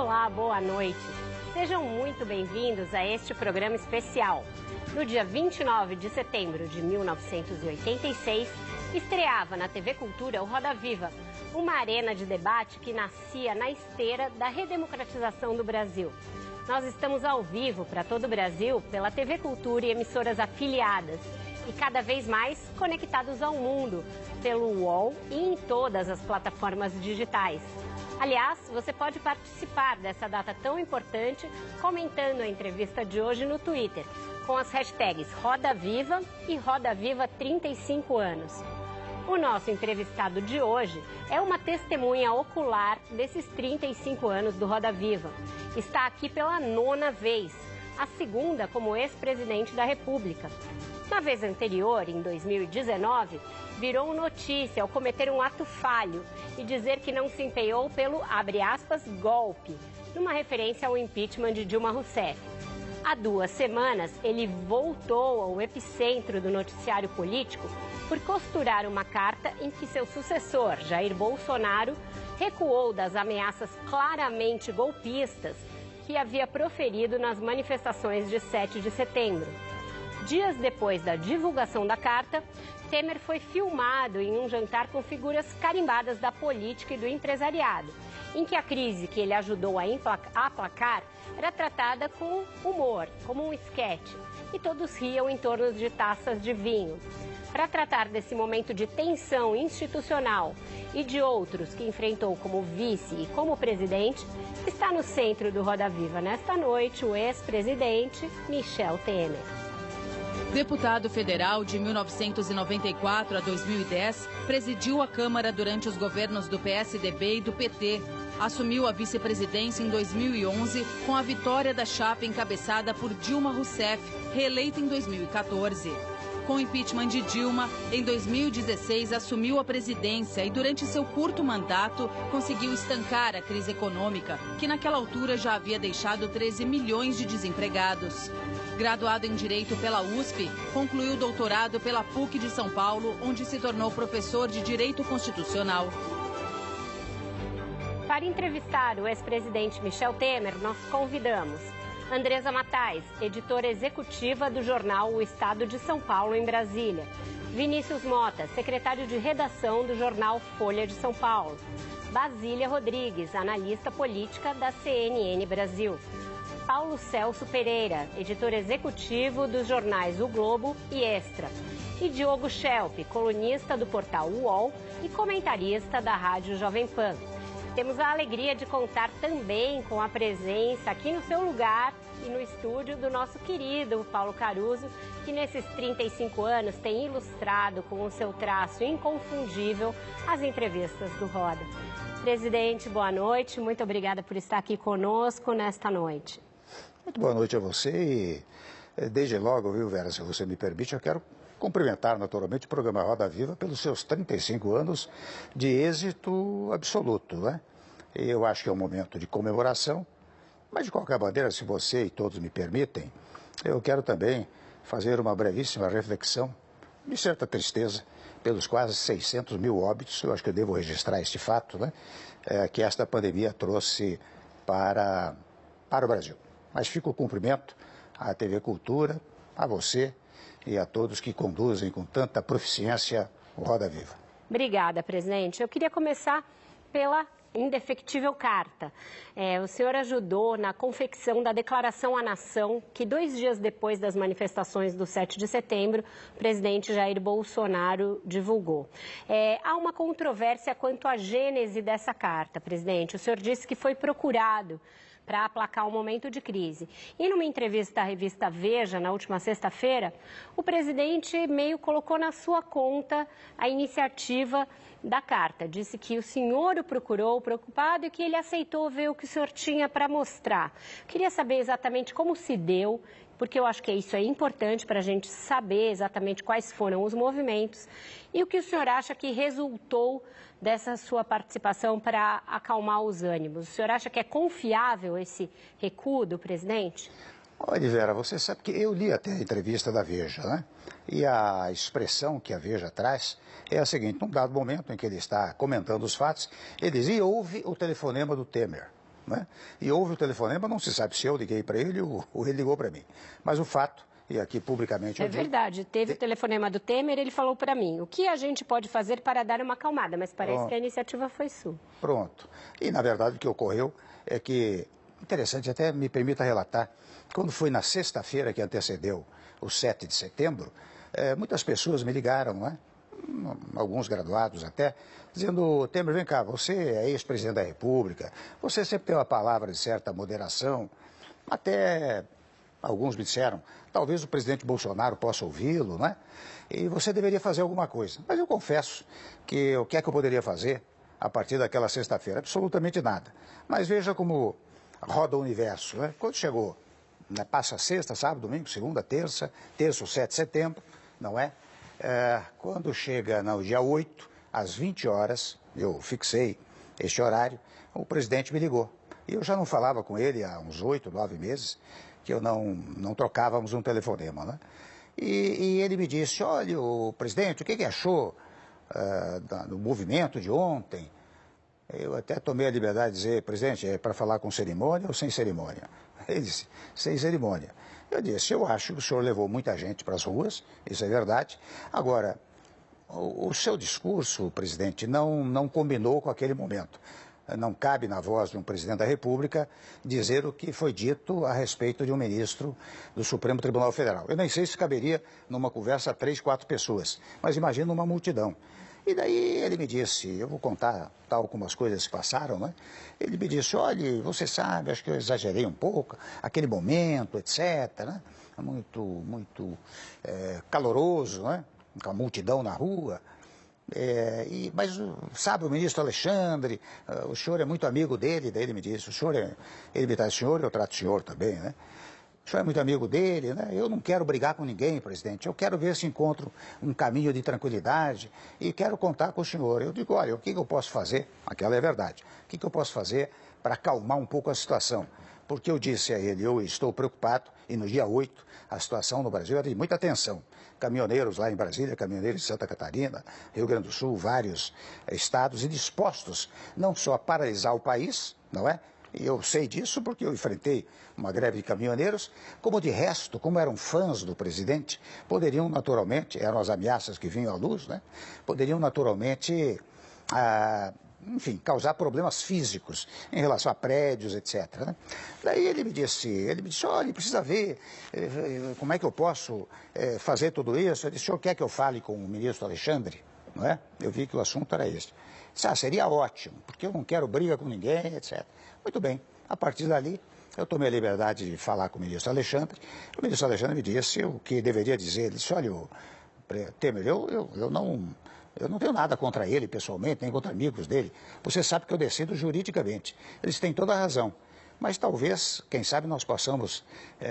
Olá, boa noite. Sejam muito bem-vindos a este programa especial. No dia 29 de setembro de 1986, estreava na TV Cultura o Roda Viva, uma arena de debate que nascia na esteira da redemocratização do Brasil. Nós estamos ao vivo para todo o Brasil pela TV Cultura e emissoras afiliadas e cada vez mais conectados ao mundo pelo UOL e em todas as plataformas digitais. Aliás, você pode participar dessa data tão importante comentando a entrevista de hoje no Twitter, com as hashtags Roda Viva e Roda Viva 35 anos. O nosso entrevistado de hoje é uma testemunha ocular desses 35 anos do Roda Viva. Está aqui pela 9ª vez, a segunda como ex-presidente da República. Na vez anterior, em 2019, virou notícia ao cometer um ato falho e dizer que não se empenhou pelo, abre aspas, golpe, numa referência ao impeachment de Dilma Rousseff. Há 2 semanas, ele voltou ao epicentro do noticiário político por costurar uma carta em que seu sucessor, Jair Bolsonaro, recuou das ameaças claramente golpistas que havia proferido nas manifestações de 7 de setembro. Dias depois da divulgação da carta, Temer foi filmado em um jantar com figuras carimbadas da política e do empresariado, em que a crise que ele ajudou a aplacar era tratada com humor, como um esquete, e todos riam em torno de taças de vinho. Para tratar desse momento de tensão institucional e de outros que enfrentou como vice e como presidente, está no centro do Roda Viva nesta noite o ex-presidente Michel Temer. Deputado federal de 1994 a 2010, presidiu a Câmara durante os governos do PSDB e do PT. Assumiu a vice-presidência em 2011 com a vitória da chapa encabeçada por Dilma Rousseff, reeleita em 2014. Com o impeachment de Dilma, em 2016 assumiu a presidência e durante seu curto mandato conseguiu estancar a crise econômica, que naquela altura já havia deixado 13 milhões de desempregados. Graduado em Direito pela USP, concluiu o doutorado pela PUC de São Paulo, onde se tornou professor de Direito Constitucional. Para entrevistar o ex-presidente Michel Temer, nós convidamos Andresa Matais, editora executiva do jornal O Estado de São Paulo, em Brasília. Vinícius Mota, secretário de redação do jornal Folha de São Paulo. Basília Rodrigues, analista política da CNN Brasil. Paulo Celso Pereira, editor executivo dos jornais O Globo e Extra. E Diogo Schelp, colunista do portal UOL e comentarista da Rádio Jovem Pan. Temos a alegria de contar também com a presença aqui no seu lugar e no estúdio do nosso querido Paulo Caruso, que nesses 35 anos tem ilustrado com o seu traço inconfundível as entrevistas do Roda. Presidente, boa noite. Muito obrigada por estar aqui conosco nesta noite. Muito boa noite a você e desde logo, viu, Vera, se você me permite, eu quero cumprimentar naturalmente o programa Roda Viva pelos seus 35 anos de êxito absoluto, né? Eu acho que é um momento de comemoração, mas de qualquer maneira, se você e todos me permitem, eu quero também fazer uma brevíssima reflexão de certa tristeza pelos quase 600 mil óbitos, eu acho que eu devo registrar este fato, né? Que esta pandemia trouxe para o Brasil. Mas fica o cumprimento à TV Cultura, a você e a todos que conduzem com tanta proficiência o Roda Viva. Obrigada, presidente. Eu queria começar pela indefectível carta. O senhor ajudou na confecção da declaração à nação que 2 dias depois das manifestações do 7 de setembro, o presidente Jair Bolsonaro divulgou. Há uma controvérsia quanto à gênese dessa carta, presidente. O senhor disse que foi procurado para aplacar um momento de crise. E numa entrevista à revista Veja, na última sexta-feira, o presidente meio colocou na sua conta a iniciativa da carta. Disse que o senhor o procurou preocupado e que ele aceitou ver o que o senhor tinha para mostrar. Queria saber exatamente como se deu, porque eu acho que isso é importante para a gente saber exatamente quais foram os movimentos e o que o senhor acha que resultou dessa sua participação para acalmar os ânimos. O senhor acha que é confiável esse recuo do presidente? Olha, Vera, você sabe que eu li até a entrevista da Veja, né? E a expressão que a Veja traz é a seguinte: num dado momento em que ele está comentando os fatos, ele diz, e houve o telefonema do Temer. né? E houve o telefonema, não se sabe se eu liguei para ele ou ele ligou para mim. Mas o fato, e aqui publicamente... É verdade, teve o telefonema do Temer, ele falou para mim, o que a gente pode fazer para dar uma acalmada, mas parece que a iniciativa foi sua. Pronto. E, na verdade, o que ocorreu é que, interessante, até me permita relatar, quando foi na sexta-feira que antecedeu o 7 de setembro, muitas pessoas me ligaram, né? Alguns graduados até, dizendo, Temer, vem cá, você é ex-presidente da República, você sempre tem uma palavra de certa moderação, até alguns me disseram, talvez o presidente Bolsonaro possa ouvi-lo, né? E você deveria fazer alguma coisa. Mas eu confesso que o que é que eu poderia fazer a partir daquela sexta-feira? Absolutamente nada. Mas veja como roda o universo, né? Quando chegou, né, passa sexta, sábado, domingo, segunda, terça o 7 de setembro, não é? Quando chega no dia 8, às 20 horas, eu fixei este horário, o presidente me ligou. E eu já não falava com ele há uns 8, 9 meses, que eu não trocávamos um telefonema, né? E ele me disse, olha, o presidente, o que achou do movimento de ontem? Eu até tomei a liberdade de dizer, presidente, é para falar com cerimônia ou sem cerimônia? Ele disse, sem cerimônia. Eu disse, eu acho que o senhor levou muita gente para as ruas, isso é verdade. Agora, o seu discurso, presidente, não combinou com aquele momento. Não cabe na voz de um presidente da República dizer o que foi dito a respeito de um ministro do Supremo Tribunal Federal. Eu nem sei se caberia numa conversa 3, 4 pessoas, mas imagina uma multidão. E daí ele me disse, eu vou contar tal como as coisas se passaram, né? Ele me disse, olha, você sabe, acho que eu exagerei um pouco, aquele momento, etc., né? Muito caloroso, né? Com a multidão na rua. Mas, sabe, o ministro Alexandre, o senhor é muito amigo dele, daí ele me disse, ele me traz senhor, eu trato o senhor também, né? O senhor é muito amigo dele, né? Eu não quero brigar com ninguém, presidente. Eu quero ver se encontro um caminho de tranquilidade e quero contar com o senhor. Eu digo, olha, o que eu posso fazer? Aquela é a verdade. O que eu posso fazer para acalmar um pouco a situação? Porque eu disse a ele, eu estou preocupado, e no dia 8, a situação no Brasil era de muita tensão. Caminhoneiros lá em Brasília, caminhoneiros de Santa Catarina, Rio Grande do Sul, vários estados, e dispostos não só a paralisar o país, não é? E eu sei disso porque eu enfrentei uma greve de caminhoneiros, como de resto, como eram fãs do presidente, poderiam naturalmente, eram as ameaças que vinham à luz, né? Poderiam naturalmente, enfim, causar problemas físicos em relação a prédios, etc., né? Daí ele me disse, olha, precisa ver como é que eu posso fazer tudo isso. Eu disse, o senhor quer que eu fale com o ministro Alexandre? Não é? Eu vi que o assunto era esse. Disse, seria ótimo, porque eu não quero briga com ninguém, etc. Muito bem, a partir dali, eu tomei a liberdade de falar com o ministro Alexandre. O ministro Alexandre me disse o que deveria dizer. Ele disse, olha, Temer, eu não tenho nada contra ele pessoalmente, nem contra amigos dele. Você sabe que eu decido juridicamente. Eles têm toda a razão. Mas talvez, quem sabe, nós possamos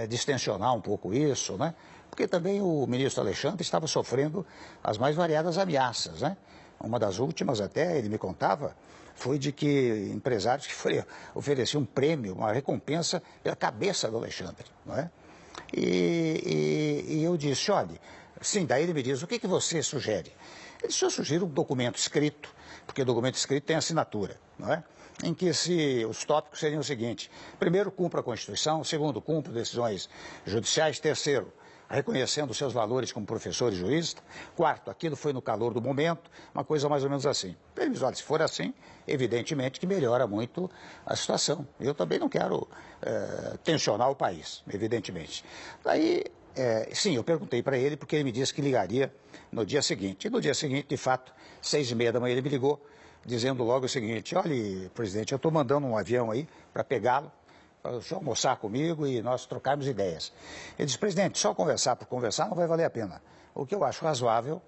distensionar um pouco isso, né? Porque também o ministro Alexandre estava sofrendo as mais variadas ameaças, né? Uma das últimas até, ele me contava, foi de que empresários que ofereciam um prêmio, uma recompensa pela cabeça do Alexandre, não é? E eu disse, olha, sim, daí ele me diz, o que você sugere? Ele disse, eu sugiro um documento escrito, porque o documento escrito tem assinatura, não é? Em que os tópicos seriam o seguinte, primeiro, cumpra a Constituição, segundo, cumpra decisões judiciais, terceiro, reconhecendo seus valores como professor e jurista. Quarto, aquilo foi no calor do momento, uma coisa mais ou menos assim. Ele diz, olha, se for assim, evidentemente que melhora muito a situação. Eu também não quero tensionar o país, evidentemente. Daí, sim, eu perguntei para ele, porque ele me disse que ligaria no dia seguinte. E no dia seguinte, de fato, 6h30 da manhã, ele me ligou, dizendo logo o seguinte, olha, presidente, eu estou mandando um avião aí para pegá-lo, para o senhor almoçar comigo e nós trocarmos ideias. Ele disse, presidente, só conversar por conversar não vai valer a pena. O que eu acho razoável,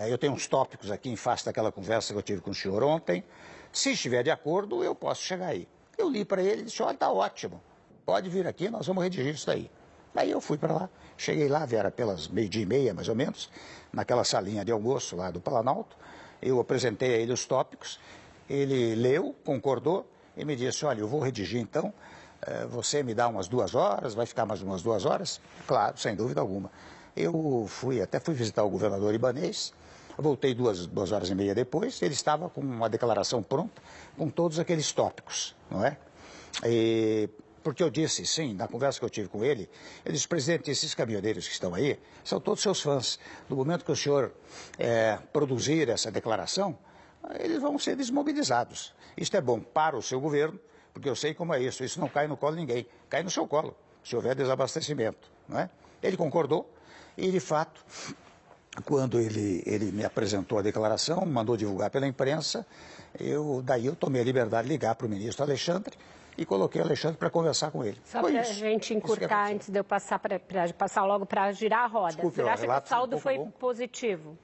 eu tenho uns tópicos aqui em face daquela conversa que eu tive com o senhor ontem, se estiver de acordo, eu posso chegar aí. Eu li para ele e disse, olha, está ótimo, pode vir aqui, nós vamos redigir isso daí. Aí eu fui para lá, cheguei lá, era pelas 12h30 mais ou menos, naquela salinha de almoço lá do Planalto, eu apresentei a ele os tópicos, ele leu, concordou e me disse, olha, eu vou redigir então, você me dá umas 2 horas, vai ficar mais umas 2 horas? Claro, sem dúvida alguma. Eu até fui visitar o governador Ibanez, voltei 2h30 depois, ele estava com uma declaração pronta, com todos aqueles tópicos, não é? Porque eu disse, sim, na conversa que eu tive com ele, ele disse, presidente, esses caminhoneiros que estão aí são todos seus fãs. No momento que o senhor produzir essa declaração, eles vão ser desmobilizados. Isto é bom para o seu governo, porque eu sei como é isso. Isso não cai no colo de ninguém, cai no seu colo, se houver desabastecimento. Não é? Ele concordou e, de fato, quando ele me apresentou a declaração, mandou divulgar pela imprensa, daí eu tomei a liberdade de ligar para o ministro Alexandre, e coloquei o Alexandre para conversar com ele. Só para a gente encurtar, antes de eu passar passar logo para girar a roda. Desculpe, o senhor acha que o saldo foi positivo?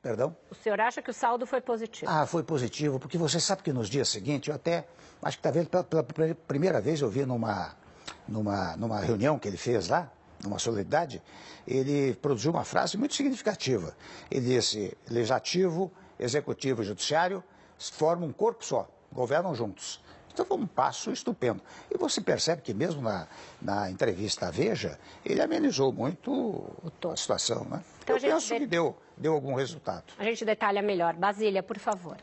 Perdão? O senhor acha que o saldo foi positivo? Ah, foi positivo, porque você sabe que nos dias seguintes, eu até, acho que está vendo, pela primeira vez eu vi numa reunião que ele fez lá, numa solenidade, ele produziu uma frase muito significativa. Ele disse, legislativo, executivo e judiciário formam um corpo só, governam juntos. Então foi um passo estupendo. E você percebe que mesmo na entrevista à Veja, ele amenizou muito a situação, né? Então, eu penso que deu algum resultado. A gente detalha melhor. Basília, por favor.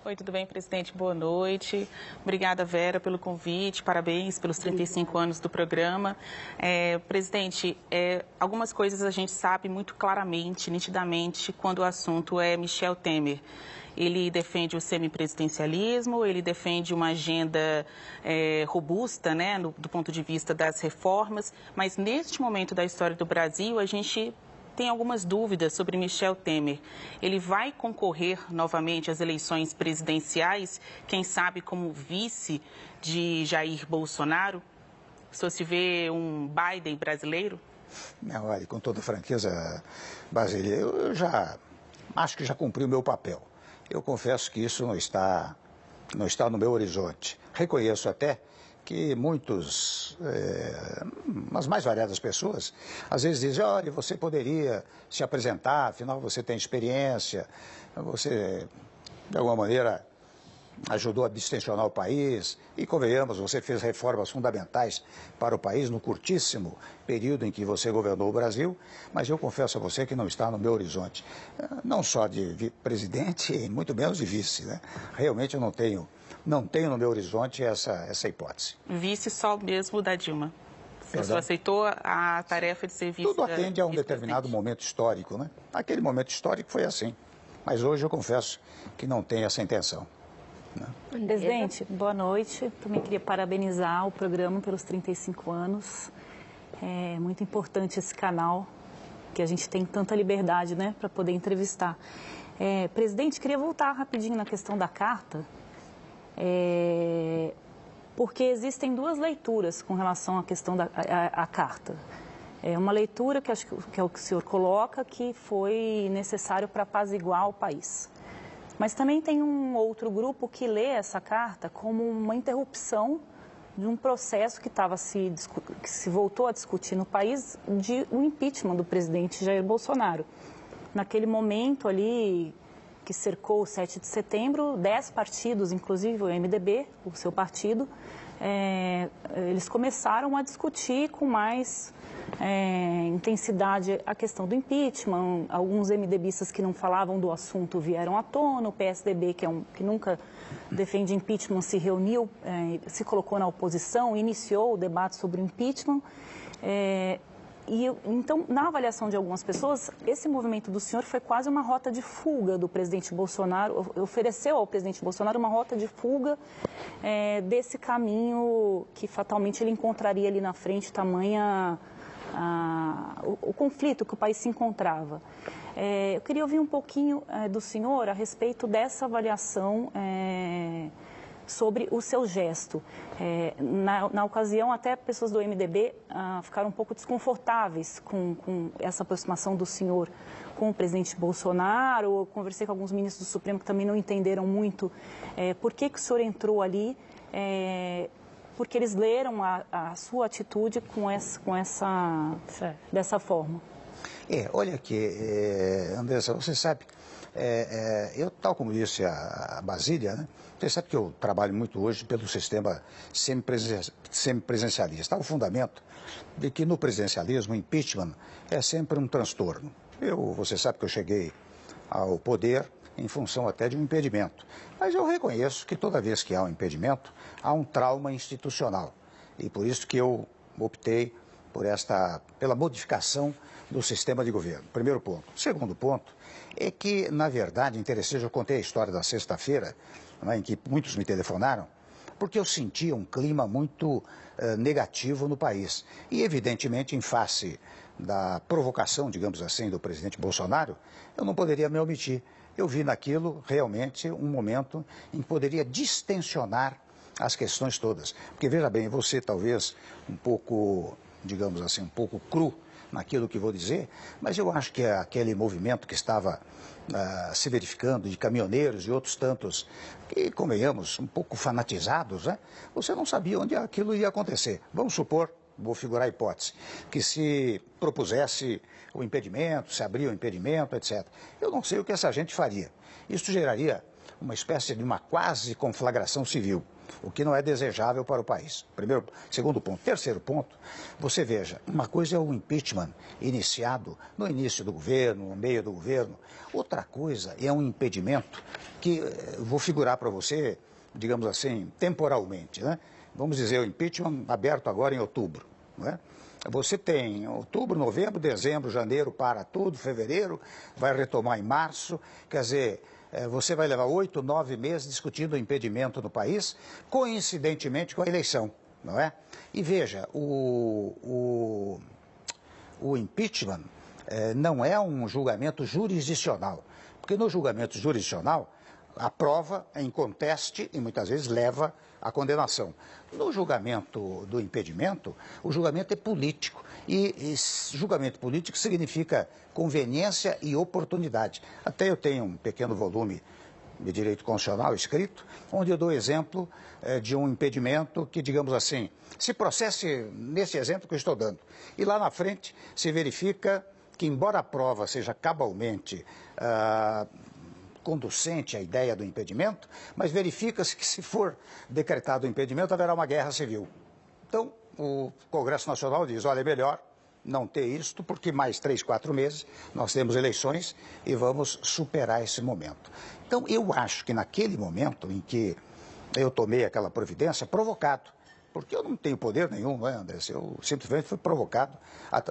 Oi, tudo bem, presidente? Boa noite. Obrigada, Vera, pelo convite. Parabéns pelos 35 anos do programa. Presidente, algumas coisas a gente sabe muito claramente, nitidamente, quando o assunto é Michel Temer. Ele defende o semipresidencialismo, ele defende uma agenda robusta, né, do ponto de vista das reformas, mas neste momento da história do Brasil, a gente tem algumas dúvidas sobre Michel Temer. Ele vai concorrer novamente às eleições presidenciais, quem sabe como vice de Jair Bolsonaro? Só se vê um Biden brasileiro? Não, olha, com toda franqueza, Basília, eu já acho que já cumpri o meu papel. Eu confesso que isso não está no meu horizonte. Reconheço até que muitos, as mais variadas pessoas, às vezes dizem, olha, você poderia se apresentar, afinal você tem experiência, você, de alguma maneira, ajudou a distensionar o país e, convenhamos, você fez reformas fundamentais para o país no curtíssimo período em que você governou o Brasil, mas eu confesso a você que não está no meu horizonte, não só de presidente, muito menos de vice, né? Realmente eu não tenho no meu horizonte essa hipótese. Vice só mesmo da Dilma. Você aceitou a tarefa de ser vice? Tudo atende a um determinado momento histórico, né? Aquele momento histórico foi assim, mas hoje eu confesso que não tenho essa intenção. Presidente, boa noite. Também queria parabenizar o programa pelos 35 anos. É muito importante esse canal, que a gente tem tanta liberdade, né, para poder entrevistar. Presidente, queria voltar rapidinho na questão da carta, porque existem duas leituras com relação à questão da carta. Uma leitura que acho que é o que o senhor coloca, que foi necessário para apaziguar o país. Mas também tem um outro grupo que lê essa carta como uma interrupção de um processo que se voltou a discutir no país, de um impeachment do presidente Jair Bolsonaro. Naquele momento ali que cercou o 7 de setembro, 10 partidos, inclusive o MDB, o seu partido, eles começaram a discutir com mais intensidade a questão do impeachment. Alguns MDBistas que não falavam do assunto vieram à tona, o PSDB, que nunca defende impeachment, se reuniu, se colocou na oposição, iniciou o debate sobre o impeachment. Então, na avaliação de algumas pessoas, esse movimento do senhor foi quase uma rota de fuga do presidente Bolsonaro, ofereceu ao presidente Bolsonaro uma rota de fuga desse caminho que fatalmente ele encontraria ali na frente, tamanha o conflito que o país se encontrava. Eu queria ouvir um pouquinho do senhor a respeito dessa avaliação sobre o seu gesto. Na ocasião, até pessoas do MDB ficaram um pouco desconfortáveis com essa aproximação do senhor com o presidente Bolsonaro. Eu conversei com alguns ministros do Supremo que também não entenderam muito por que o senhor entrou ali, porque eles leram a sua atitude dessa forma. Olha aqui, Andressa, você sabe, eu, tal como disse a Basília, né, você sabe que eu trabalho muito hoje pelo sistema semipresencialista. Há o fundamento de que no presidencialismo o impeachment é sempre um transtorno. Você sabe que eu cheguei ao poder em função até de um impedimento. Mas eu reconheço que toda vez que há um impedimento, há um trauma institucional. E por isso que eu optei pela modificação do sistema de governo. Primeiro ponto. Segundo ponto é que, na verdade, interessante, eu contei a história da sexta-feira, em que muitos me telefonaram, porque eu sentia um clima muito negativo no país. E, evidentemente, em face da provocação, digamos assim, do presidente Bolsonaro, eu não poderia me omitir. Eu vi naquilo, realmente, um momento em que poderia distensionar as questões todas. Porque, veja bem, você talvez um pouco, digamos assim, um pouco cru naquilo que vou dizer, mas eu acho que aquele movimento que estava se verificando de caminhoneiros e outros tantos, que, convenhamos, um pouco fanatizados, né? Você não sabia onde aquilo ia acontecer. Vamos supor, vou figurar a hipótese, que se propusesse o impedimento, se abria o impedimento, etc. Eu não sei o que essa gente faria. Isso geraria uma espécie de uma quase conflagração civil, o que não é desejável para o país. Segundo ponto. Terceiro ponto, você veja, uma coisa é o impeachment iniciado no início do governo, no meio do governo. Outra coisa é um impedimento que vou figurar para você, digamos assim, temporalmente, né? Vamos dizer, o impeachment aberto agora em outubro, não é? Você tem outubro, novembro, dezembro, janeiro, para tudo, fevereiro, vai retomar em março, quer dizer, você vai levar 8, 9 meses discutindo o impedimento no país, coincidentemente com a eleição, não é? E veja, o impeachment não é um julgamento jurisdicional, porque no julgamento jurisdicional, a prova é inconteste e muitas vezes leva à condenação. No julgamento do impedimento, o julgamento é político. E julgamento político significa conveniência e oportunidade. Até eu tenho um pequeno volume de direito constitucional escrito, onde eu dou exemplo de um impedimento que, digamos assim, se processe nesse exemplo que eu estou dando. E lá na frente se verifica que, embora a prova seja cabalmente conducente à ideia do impedimento, mas verifica-se que, se for decretado o impedimento, haverá uma guerra civil. Então, o Congresso Nacional diz, olha, é melhor não ter isto, porque mais 3, 4 meses nós temos eleições e vamos superar esse momento. Então, eu acho que naquele momento em que eu tomei aquela providência, provocado, porque eu não tenho poder nenhum, não é, André? Eu simplesmente fui provocado.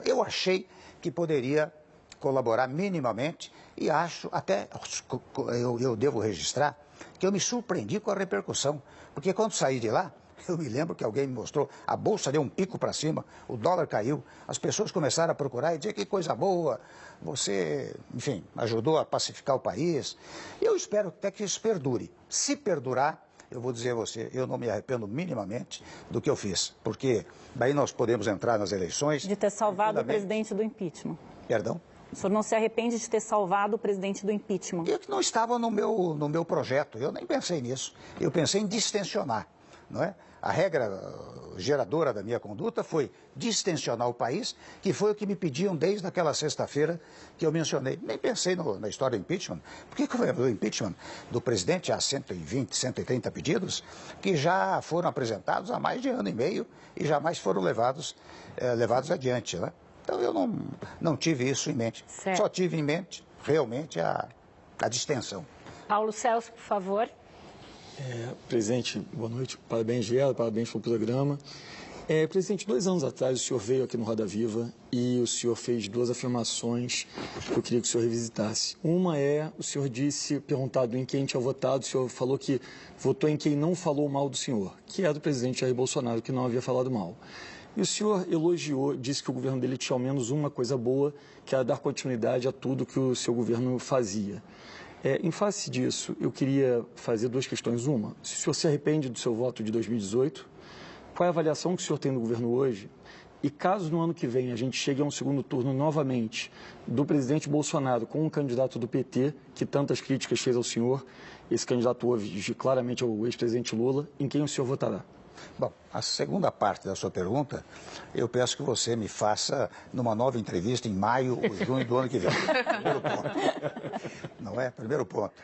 Eu achei que poderia colaborar minimamente e acho, até eu devo registrar, que eu me surpreendi com a repercussão, porque quando saí de lá, eu me lembro que alguém me mostrou, a bolsa deu um pico para cima, o dólar caiu, as pessoas começaram a procurar e dizer que coisa boa, você, enfim, ajudou a pacificar o país. Eu espero até que isso perdure. Se perdurar, eu vou dizer a você, eu não me arrependo minimamente do que eu fiz, porque daí nós podemos entrar nas eleições... De ter salvado o presidente do impeachment. Perdão? O senhor não se arrepende de ter salvado o presidente do impeachment? Eu que não estava no meu projeto, eu nem pensei nisso. Eu pensei em distensionar, não é? A regra geradora da minha conduta foi distensionar o país, que foi o que me pediam desde aquela sexta-feira que eu mencionei. Nem pensei na história do impeachment. Por que o impeachment do presidente há 120, 130 pedidos que já foram apresentados há mais de ano e meio e jamais foram levados adiante, né? Então, eu não tive isso em mente. Certo. Só tive em mente, realmente, a distensão. Paulo Celso, por favor. Presidente, boa noite. Parabéns, Vera, parabéns pelo programa. Presidente, 2 anos atrás o senhor veio aqui no Roda Viva e o senhor fez 2 afirmações que eu queria que o senhor revisitasse. Uma o senhor disse, perguntado em quem tinha votado, o senhor falou que votou em quem não falou mal do senhor, que é do presidente Jair Bolsonaro, que não havia falado mal. E o senhor elogiou, disse que o governo dele tinha ao menos uma coisa boa, que era dar continuidade a tudo que o seu governo fazia. Em face disso, eu queria fazer 2 questões. Uma, se o senhor se arrepende do seu voto de 2018, qual é a avaliação que o senhor tem do governo hoje? E caso no ano que vem a gente chegue a um segundo turno novamente do presidente Bolsonaro com um candidato do PT, que tantas críticas fez ao senhor, esse candidato hoje claramente é o ex-presidente Lula, em quem o senhor votará? Bom, a segunda parte da sua pergunta, eu peço que você me faça numa nova entrevista em maio ou junho do ano que vem. Primeiro ponto. Não é? Primeiro ponto.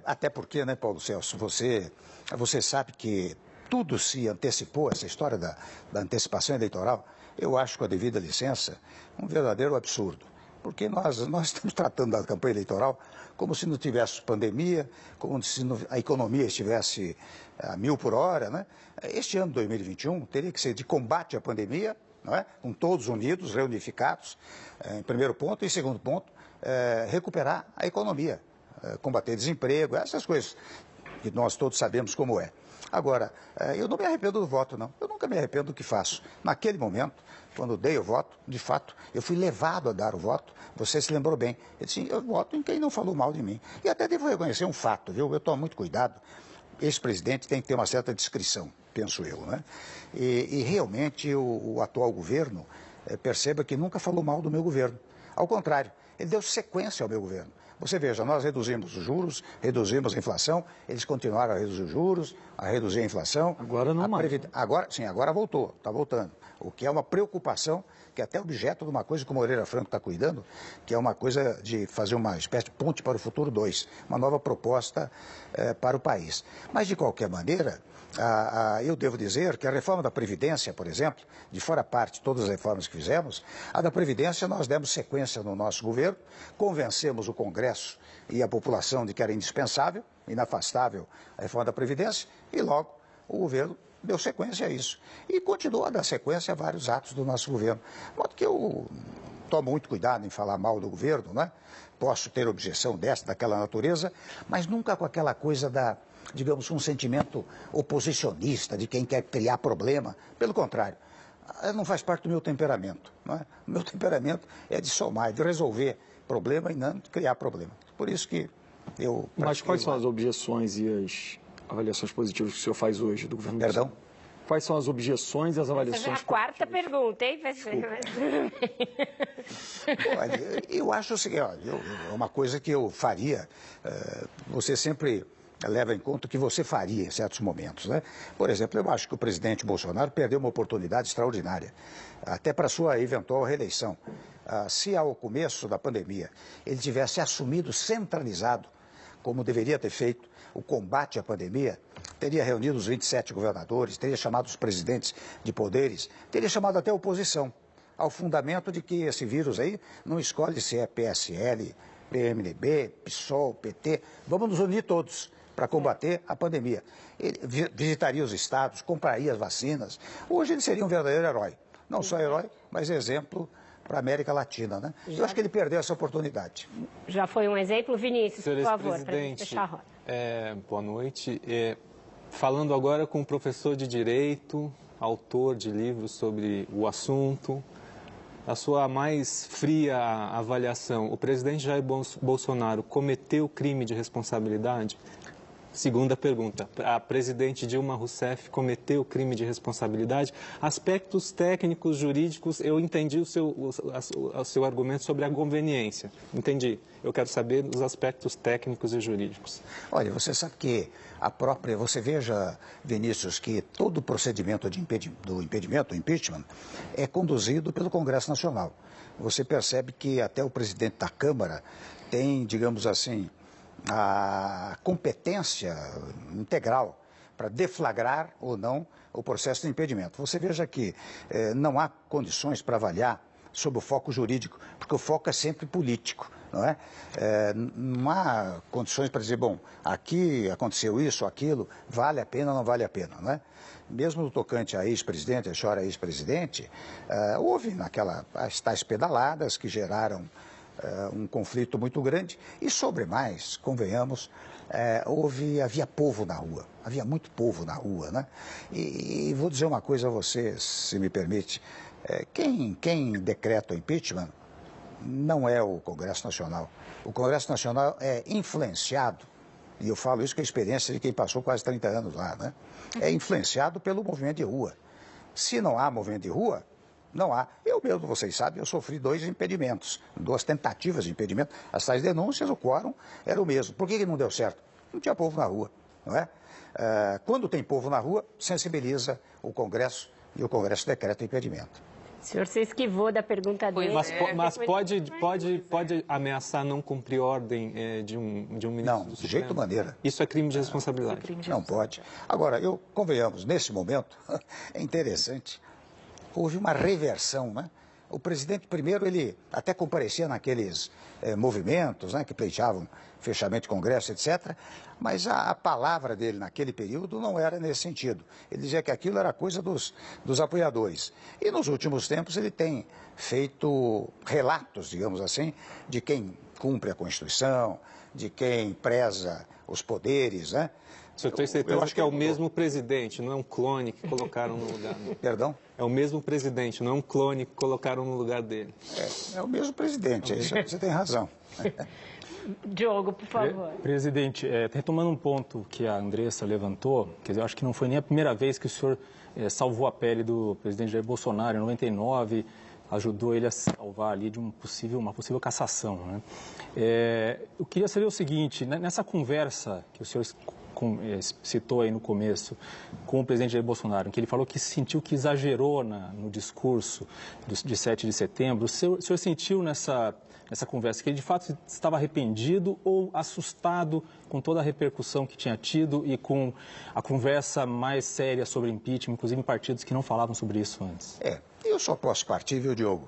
Até porque, né, Paulo Celso, você sabe que tudo se antecipou, essa história da antecipação eleitoral, eu acho, com a devida licença, um verdadeiro absurdo. porque nós estamos tratando da campanha eleitoral como se não tivesse pandemia, como se a economia estivesse a 1000 por hora, né? Este ano 2021 teria que ser de combate à pandemia, não é? Com todos unidos, reunificados, em primeiro ponto, e segundo ponto, recuperar a economia, combater desemprego, essas coisas que nós todos sabemos como é. Agora, eu não me arrependo do voto, não. Eu nunca me arrependo do que faço. Naquele momento, quando dei o voto, de fato, eu fui levado a dar o voto. Você se lembrou bem. Eu disse, eu voto em quem não falou mal de mim. E até devo reconhecer um fato, viu? Eu tomo muito cuidado. Esse presidente tem que ter uma certa discrição, penso eu, né? E realmente o atual governo, perceba que nunca falou mal do meu governo. Ao contrário, ele deu sequência ao meu governo. Você veja, nós reduzimos os juros, reduzimos a inflação, eles continuaram a reduzir os juros, a reduzir a inflação. Agora não mais. Agora, sim, agora voltou, está voltando. O que é uma preocupação, que é até objeto de uma coisa que o Moreira Franco está cuidando, que é uma coisa de fazer uma espécie de ponte para o futuro 2, uma nova proposta para o país. Mas, de qualquer maneira, eu devo dizer que a reforma da Previdência, por exemplo, de fora parte todas as reformas que fizemos, a da Previdência nós demos sequência no nosso governo, convencemos o Congresso e a população de que era indispensável, inafastável a reforma da Previdência, e logo o governo deu sequência a isso. E continua a dar sequência a vários atos do nosso governo. De modo que eu tomo muito cuidado em falar mal do governo, né? Posso ter objeção dessa, daquela natureza, mas nunca com aquela coisa da, digamos, um sentimento oposicionista, de quem quer criar problema. Pelo contrário, não faz parte do meu temperamento. Não é? O meu temperamento é de somar, de resolver problema e não de criar problema. Por isso que eu... Mas quais são as objeções e as avaliações positivas que o senhor faz hoje do governo? Perdão? Quais são as objeções e as avaliações Essa é a quarta pergunta, hein? Olha, eu acho o seguinte, olha, uma coisa que eu faria, você sempre leva em conta o que você faria em certos momentos, né? Por exemplo, eu acho que o presidente Bolsonaro perdeu uma oportunidade extraordinária, até para sua eventual reeleição. Se ao começo da pandemia ele tivesse assumido centralizado, como deveria ter feito, o combate à pandemia, teria reunido os 27 governadores, teria chamado os presidentes de poderes, teria chamado até a oposição, ao fundamento de que esse vírus aí não escolhe se é PSL, PMDB, PSOL, PT, vamos nos unir todos para combater a pandemia. Ele visitaria os estados, compraria as vacinas. Hoje ele seria um verdadeiro herói. Não só herói, mas exemplo para a América Latina, né? Eu acho que ele perdeu essa oportunidade. Já foi um exemplo. Vinícius, por favor, para fechar a roda. Boa noite. Falando agora com um professor de Direito, autor de livros sobre o assunto, a sua mais fria avaliação, o presidente Jair Bolsonaro cometeu crime de responsabilidade? Segunda pergunta, a presidente Dilma Rousseff cometeu crime de responsabilidade? Aspectos técnicos, jurídicos, eu entendi o seu argumento sobre a conveniência. Entendi. Eu quero saber os aspectos técnicos e jurídicos. Olha, você sabe que você veja, Vinícius, que todo o procedimento do impeachment, é conduzido pelo Congresso Nacional. Você percebe que até o presidente da Câmara tem, digamos assim, a competência integral para deflagrar ou não o processo de impedimento. Você veja que não há condições para avaliar sob o foco jurídico, porque o foco é sempre político, não é? Não há condições para dizer, bom, aqui aconteceu isso, aquilo, vale a pena ou não vale a pena, não é? Mesmo no tocante a ex-presidente, a chora ex-presidente, houve as tais pedaladas que geraram um conflito muito grande e, sobre mais, convenhamos, havia povo na rua, havia muito povo na rua, né? E vou dizer uma coisa a você, se me permite, quem decreta o impeachment não é o Congresso Nacional. O Congresso Nacional é influenciado, e eu falo isso com a experiência de quem passou quase 30 anos lá, né? É influenciado pelo movimento de rua. Se não há movimento de rua, não há. Eu mesmo, vocês sabem, eu sofri 2 impedimentos, 2 tentativas de impedimento. As tais denúncias, o quórum era o mesmo. Por que não deu certo? Não tinha povo na rua, não é? Quando tem povo na rua, sensibiliza o Congresso e o Congresso decreta o impedimento. O senhor se esquivou da pergunta dele. Mas pode ameaçar não cumprir ordem de um ministro do Supremo? Não, de jeito maneira. Isso é crime de responsabilidade. Não pode. Agora, convenhamos, nesse momento, é interessante, houve uma reversão, né? O presidente, primeiro, ele até comparecia naqueles movimentos, né, que pleiteavam fechamento de Congresso, etc., mas a palavra dele naquele período não era nesse sentido. Ele dizia que aquilo era coisa dos apoiadores. E nos últimos tempos ele tem feito relatos, digamos assim, de quem cumpre a Constituição, de quem preza os poderes, né? O senhor tem certeza que é o mesmo presidente, não é um clone que colocaram no lugar dele? Perdão? É o mesmo presidente, não é um clone que colocaram no lugar dele. É o mesmo presidente, você tem razão. Diogo, por favor. Presidente, retomando um ponto que a Andressa levantou, quer dizer, eu acho que não foi nem a primeira vez que o senhor salvou a pele do presidente Jair Bolsonaro. Em 99, ajudou ele a salvar ali de uma possível cassação, né? Eu queria saber o seguinte, nessa conversa que o senhor citou aí no começo com o presidente Jair Bolsonaro, em que ele falou que sentiu que exagerou no discurso de 7 de setembro, o senhor sentiu nessa conversa que ele de fato estava arrependido ou assustado com toda a repercussão que tinha tido e com a conversa mais séria sobre impeachment, inclusive em partidos que não falavam sobre isso antes? Eu só posso partir, viu, Diogo,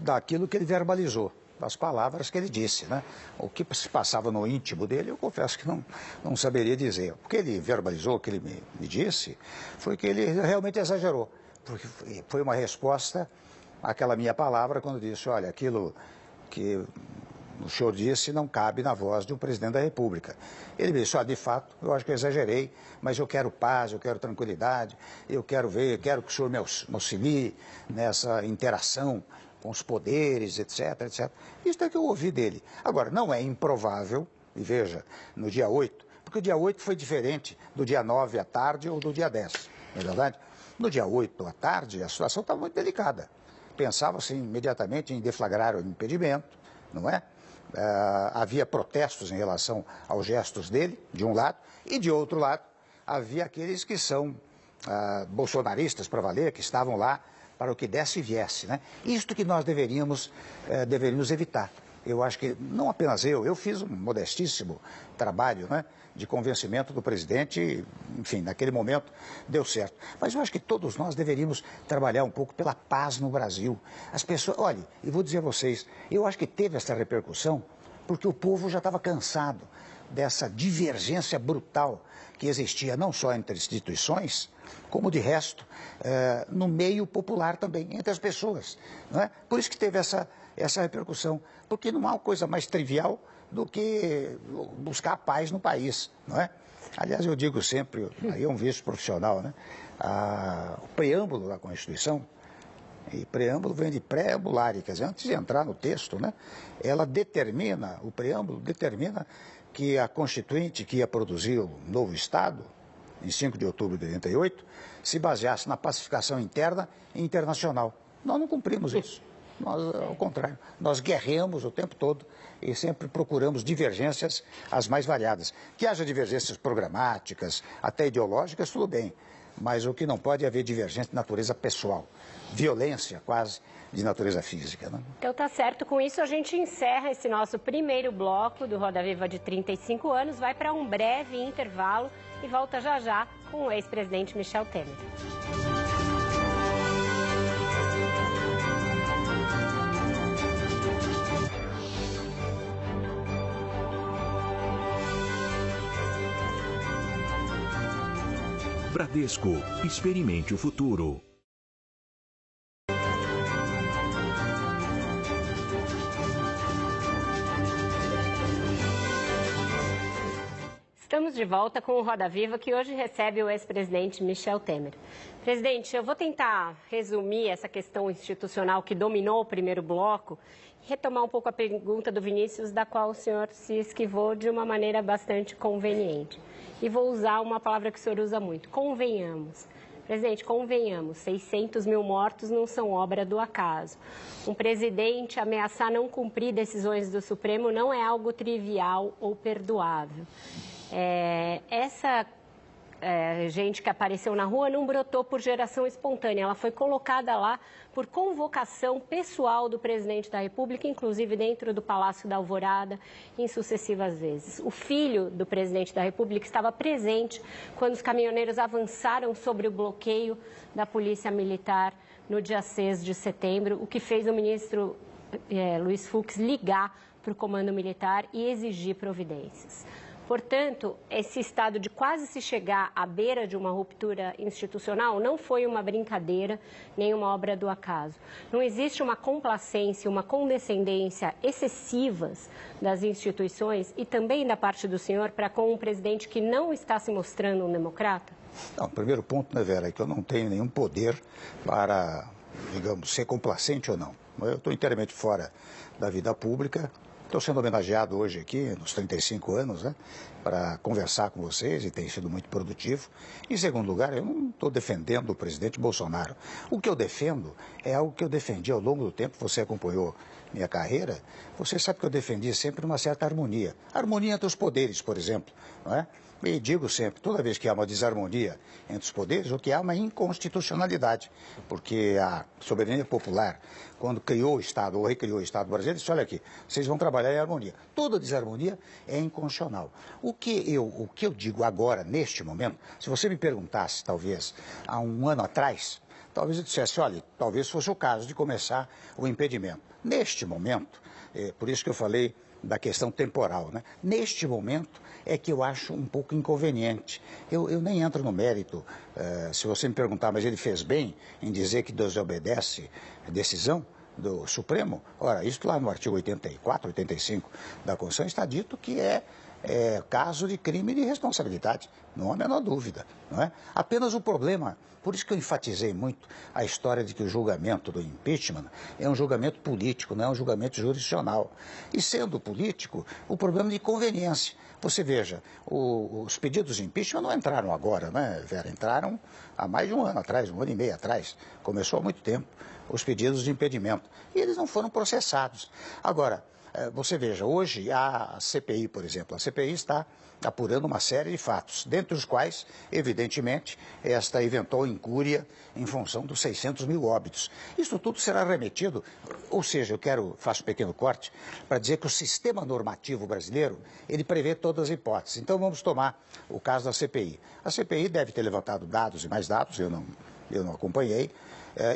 daquilo que ele verbalizou, das palavras que ele disse, né? O que se passava no íntimo dele, eu confesso que não saberia dizer. O que ele verbalizou, o que ele me disse, foi que ele realmente exagerou, porque foi uma resposta àquela minha palavra quando disse, olha, aquilo que o senhor disse não cabe na voz de um presidente da República. Ele me disse, de fato, eu acho que eu exagerei, mas eu quero paz, eu quero tranquilidade, eu quero que o senhor me auxilie nessa interação com os poderes, etc, etc. Isso é que eu ouvi dele. Agora, não é improvável, e veja, no dia 8, porque o dia 8 foi diferente do dia 9 à tarde ou do dia 10, não é verdade? No dia 8 à tarde, a situação estava muito delicada. Pensava-se imediatamente em deflagrar o impedimento, não é? Havia protestos em relação aos gestos dele, de um lado, e de outro lado, havia aqueles que são bolsonaristas para valer, que estavam lá para o que desse e viesse, né? Isto que nós deveríamos evitar. Eu acho que, não apenas eu fiz um modestíssimo trabalho, né, de convencimento do presidente, enfim, naquele momento deu certo. Mas eu acho que todos nós deveríamos trabalhar um pouco pela paz no Brasil. As pessoas, olha, e vou dizer a vocês, eu acho que teve essa repercussão porque o povo já estava cansado dessa divergência brutal que existia não só entre instituições, como de resto, no meio popular também, entre as pessoas, não é? Por isso que teve essa repercussão, porque não há coisa mais trivial do que buscar a paz no país, não é? Aliás, eu digo sempre, aí é um vício profissional, né? O preâmbulo da Constituição, e preâmbulo vem de preambulare, quer dizer, antes de entrar no texto, né? O preâmbulo determina que a Constituinte que ia produzir o novo Estado, em 5 de outubro de 88, se baseasse na pacificação interna e internacional. Nós não cumprimos isso. Nós, ao contrário, nós guerreamos o tempo todo e sempre procuramos divergências as mais variadas. Que haja divergências programáticas, até ideológicas, tudo bem. Mas o que não pode é haver divergência de natureza pessoal. Violência, quase, de natureza física, né? Então tá certo. Com isso a gente encerra esse nosso primeiro bloco do Roda Viva de 35 anos. Vai para um breve intervalo e volta já já com o ex-presidente Michel Temer. Bradesco, experimente o futuro. Estamos de volta com o Roda Viva, que hoje recebe o ex-presidente Michel Temer. Presidente, eu vou tentar resumir essa questão institucional que dominou o primeiro bloco e retomar um pouco a pergunta do Vinícius, da qual o senhor se esquivou de uma maneira bastante conveniente. E vou usar uma palavra que o senhor usa muito, convenhamos. Presidente, convenhamos, 600 mil mortos não são obra do acaso. Um presidente ameaçar não cumprir decisões do Supremo não é algo trivial ou perdoável. Essa gente que apareceu na rua não brotou por geração espontânea, ela foi colocada lá por convocação pessoal do presidente da República, inclusive dentro do Palácio da Alvorada, em sucessivas vezes. O filho do presidente da República estava presente quando os caminhoneiros avançaram sobre o bloqueio da Polícia Militar no dia 6 de setembro, o que fez o ministro Luiz Fux ligar para o Comando Militar e exigir providências. Portanto, esse estado de quase se chegar à beira de uma ruptura institucional não foi uma brincadeira, nem uma obra do acaso. Não existe uma complacência, uma condescendência excessivas das instituições e também da parte do senhor para com um presidente que não está se mostrando um democrata? Não, o primeiro ponto, né, Vera, é que eu não tenho nenhum poder para, digamos, ser complacente ou não. Eu estou inteiramente fora da vida pública. Estou sendo homenageado hoje aqui, nos 35 anos, né, para conversar com vocês e tem sido muito produtivo. Em segundo lugar, eu não estou defendendo o presidente Bolsonaro. O que eu defendo é algo que eu defendi ao longo do tempo. Você acompanhou minha carreira, você sabe que eu defendi sempre uma certa harmonia. Harmonia entre os poderes, por exemplo, não é? E digo sempre, toda vez que há uma desarmonia entre os poderes, o que há é uma inconstitucionalidade, porque a soberania popular, quando criou o Estado, ou recriou o Estado brasileiro, disse, olha aqui, vocês vão trabalhar em harmonia. Toda desarmonia é inconstitucional. O que eu digo agora, neste momento, se você me perguntasse, talvez, há um ano atrás, talvez eu dissesse, olha, talvez fosse o caso de começar o impedimento. Neste momento, por isso que eu falei da questão temporal, né? Neste momento é que eu acho um pouco inconveniente. Eu nem entro no mérito, se você me perguntar, mas ele fez bem em dizer que desobedece a decisão do Supremo? Ora, isso lá no artigo 84, 85 da Constituição está dito que é caso de crime de responsabilidade, não há a menor dúvida, não é? Apenas o problema, por isso que eu enfatizei muito a história de que o julgamento do impeachment é um julgamento político, não é um julgamento jurisdicional. E sendo político, o problema de conveniência. Você veja, os pedidos de impeachment não entraram agora, né, Vera? Entraram há mais de um ano atrás, um ano e meio atrás, começou há muito tempo, os pedidos de impedimento. E eles não foram processados. Agora, você veja, hoje a CPI, por exemplo, a CPI está apurando uma série de fatos, dentre os quais, evidentemente, esta eventual incúria em função dos 600 mil óbitos. Isso tudo será remetido, ou seja, faço um pequeno corte, para dizer que o sistema normativo brasileiro, ele prevê todas as hipóteses. Então vamos tomar o caso da CPI. A CPI deve ter levantado dados e mais dados, eu não acompanhei,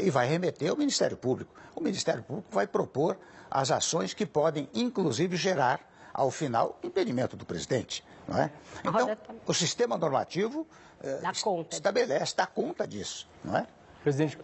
e vai remeter ao Ministério Público. O Ministério Público vai propor as ações que podem, inclusive, gerar, ao final, impedimento do presidente, não é? Então, o sistema normativo dá conta disso, não é? Presidente,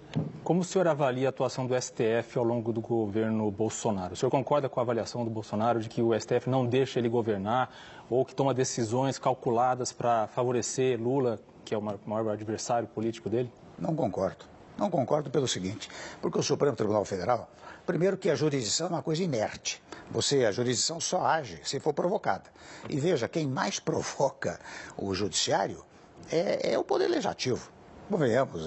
como o senhor avalia a atuação do STF ao longo do governo Bolsonaro? O senhor concorda com a avaliação do Bolsonaro de que o STF não deixa ele governar ou que toma decisões calculadas para favorecer Lula, que é o maior adversário político dele? Não concordo. Não concordo pelo seguinte, porque o Supremo Tribunal Federal, primeiro que a jurisdição é uma coisa inerte. A jurisdição só age se for provocada. E veja, quem mais provoca o judiciário é o Poder Legislativo. Convenhamos,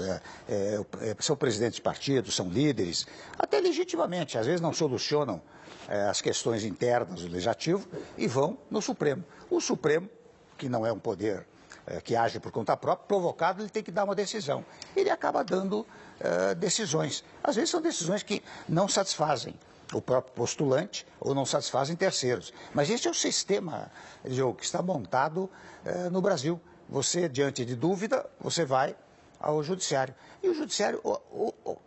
são presidentes de partidos, são líderes, até legitimamente, às vezes não solucionam as questões internas do Legislativo e vão no Supremo. O Supremo, que não é um poder que age por conta própria, provocado, ele tem que dar uma decisão. Ele acaba dando decisões. Às vezes são decisões que não satisfazem o próprio postulante ou não satisfazem terceiros. Mas esse é o sistema, Diogo, que está montado no Brasil. Você, diante de dúvida, você vai ao judiciário. E o judiciário,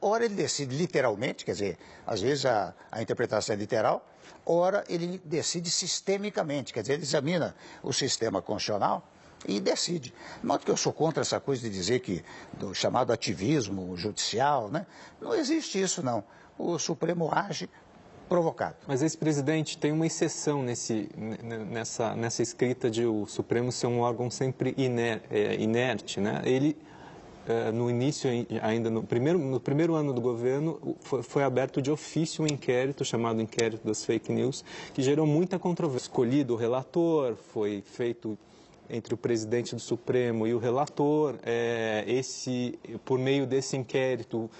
ora ele decide literalmente, quer dizer, às vezes a interpretação é literal, ora ele decide sistemicamente, quer dizer, ele examina o sistema constitucional e decide. De modo que eu sou contra essa coisa de dizer que do chamado ativismo judicial, né? Não existe isso, não. O Supremo age provocado. Mas esse presidente tem uma exceção nessa escrita de o Supremo ser um órgão sempre inerte, né? Ele, no início, ainda no primeiro ano do governo, foi aberto de ofício um inquérito, chamado Inquérito das Fake News, que gerou muita controvérsia. Escolhido o relator, foi feito entre o presidente do Supremo e o relator. Por meio desse inquérito,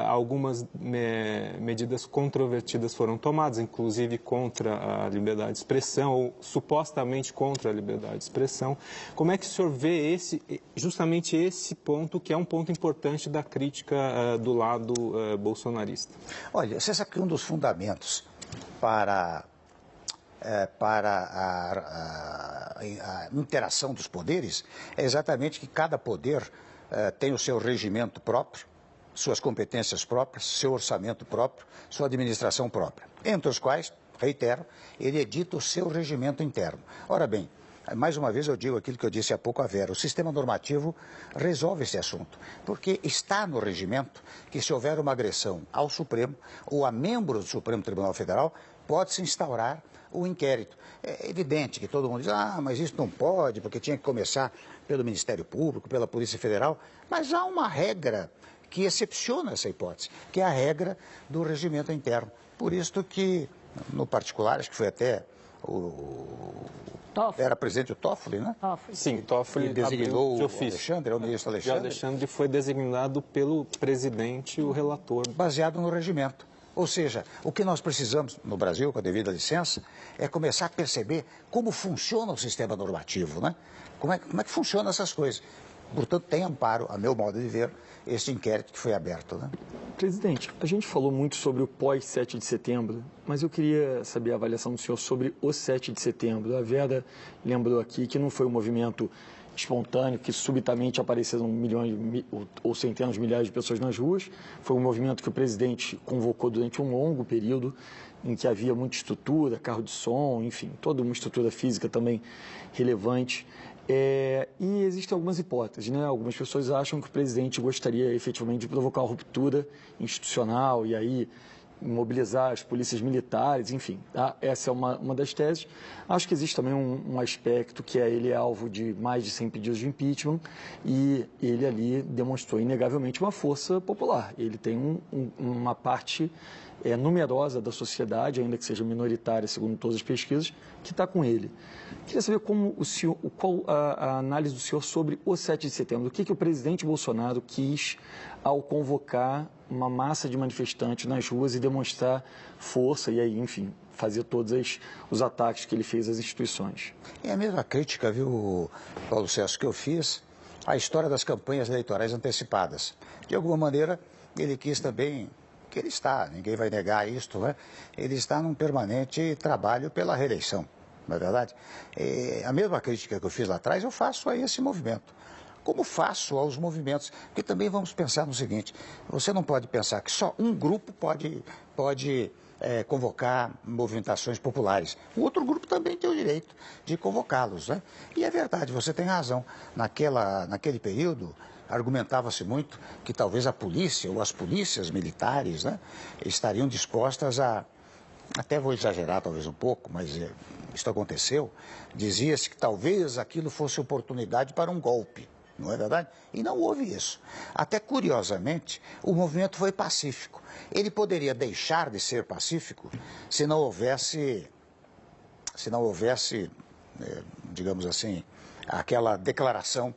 algumas medidas controvertidas foram tomadas, inclusive contra a liberdade de expressão, ou supostamente contra a liberdade de expressão. Como é que o senhor vê justamente esse ponto, que é um ponto importante da crítica do lado bolsonarista? Olha, você sabe que um dos fundamentos para a interação dos poderes é exatamente que cada poder tem o seu regimento próprio, suas competências próprias, seu orçamento próprio, sua administração própria, entre os quais, reitero, ele edita o seu regimento interno. Ora bem, mais uma vez eu digo aquilo que eu disse há pouco a Vera, o sistema normativo resolve esse assunto, porque está no regimento que se houver uma agressão ao Supremo ou a membro do Supremo Tribunal Federal, pode-se instaurar o inquérito. É evidente que todo mundo diz, mas isso não pode, porque tinha que começar pelo Ministério Público, pela Polícia Federal, mas há uma regra que excepciona essa hipótese, que é a regra do regimento interno. Por isso que, no particular, acho que foi até era presidente o Toffoli, né? Toffoli. Sim, Toffoli designou de ofício. Alexandre, o ministro Alexandre. O Alexandre foi designado pelo presidente, o relator. Baseado no regimento. Ou seja, o que nós precisamos no Brasil, com a devida licença, é começar a perceber como funciona o sistema normativo, né? Como é que funcionam essas coisas. Portanto, tem amparo, a meu modo de ver, esse inquérito que foi aberto, né? Presidente, a gente falou muito sobre o pós-7 de setembro, mas eu queria saber a avaliação do senhor sobre o 7 de setembro. A Vera lembrou aqui que não foi um movimento espontâneo, que subitamente apareceram milhões ou centenas de milhares de pessoas nas ruas. Foi um movimento que o presidente convocou durante um longo período, em que havia muita estrutura, carro de som, enfim, toda uma estrutura física também relevante. E existem algumas hipóteses, né? Algumas pessoas acham que o presidente gostaria efetivamente de provocar uma ruptura institucional e aí mobilizar as polícias militares, enfim, tá? Essa é uma das teses. Acho que existe também um aspecto que ele é alvo de mais de 100 pedidos de impeachment e ele ali demonstrou inegavelmente uma força popular. Ele tem uma parte numerosa da sociedade, ainda que seja minoritária, segundo todas as pesquisas, que está com ele. Queria saber qual a análise do senhor sobre o 7 de setembro. O que o presidente Bolsonaro quis ao convocar uma massa de manifestantes nas ruas e demonstrar força e aí, enfim, fazer todos os ataques que ele fez às instituições. É a mesma crítica, viu, Paulo César, que eu fiz à história das campanhas eleitorais antecipadas. De alguma maneira, ele quis também, que ele está, ninguém vai negar isto, né? Ele está num permanente trabalho pela reeleição, não é verdade? A mesma crítica que eu fiz lá atrás, eu faço a esse movimento. Como faço aos movimentos? Porque também vamos pensar no seguinte, você não pode pensar que só um grupo pode convocar movimentações populares. O outro grupo também tem o direito de convocá-los, né? E é verdade, você tem razão. Naquele período, argumentava-se muito que talvez a polícia ou as polícias militares, né, estariam dispostas a, até vou exagerar talvez um pouco, mas isso aconteceu, dizia-se que talvez aquilo fosse oportunidade para um golpe. Não é verdade? E não houve isso. Até curiosamente, o movimento foi pacífico. Ele poderia deixar de ser pacífico se não houvesse, digamos assim, aquela declaração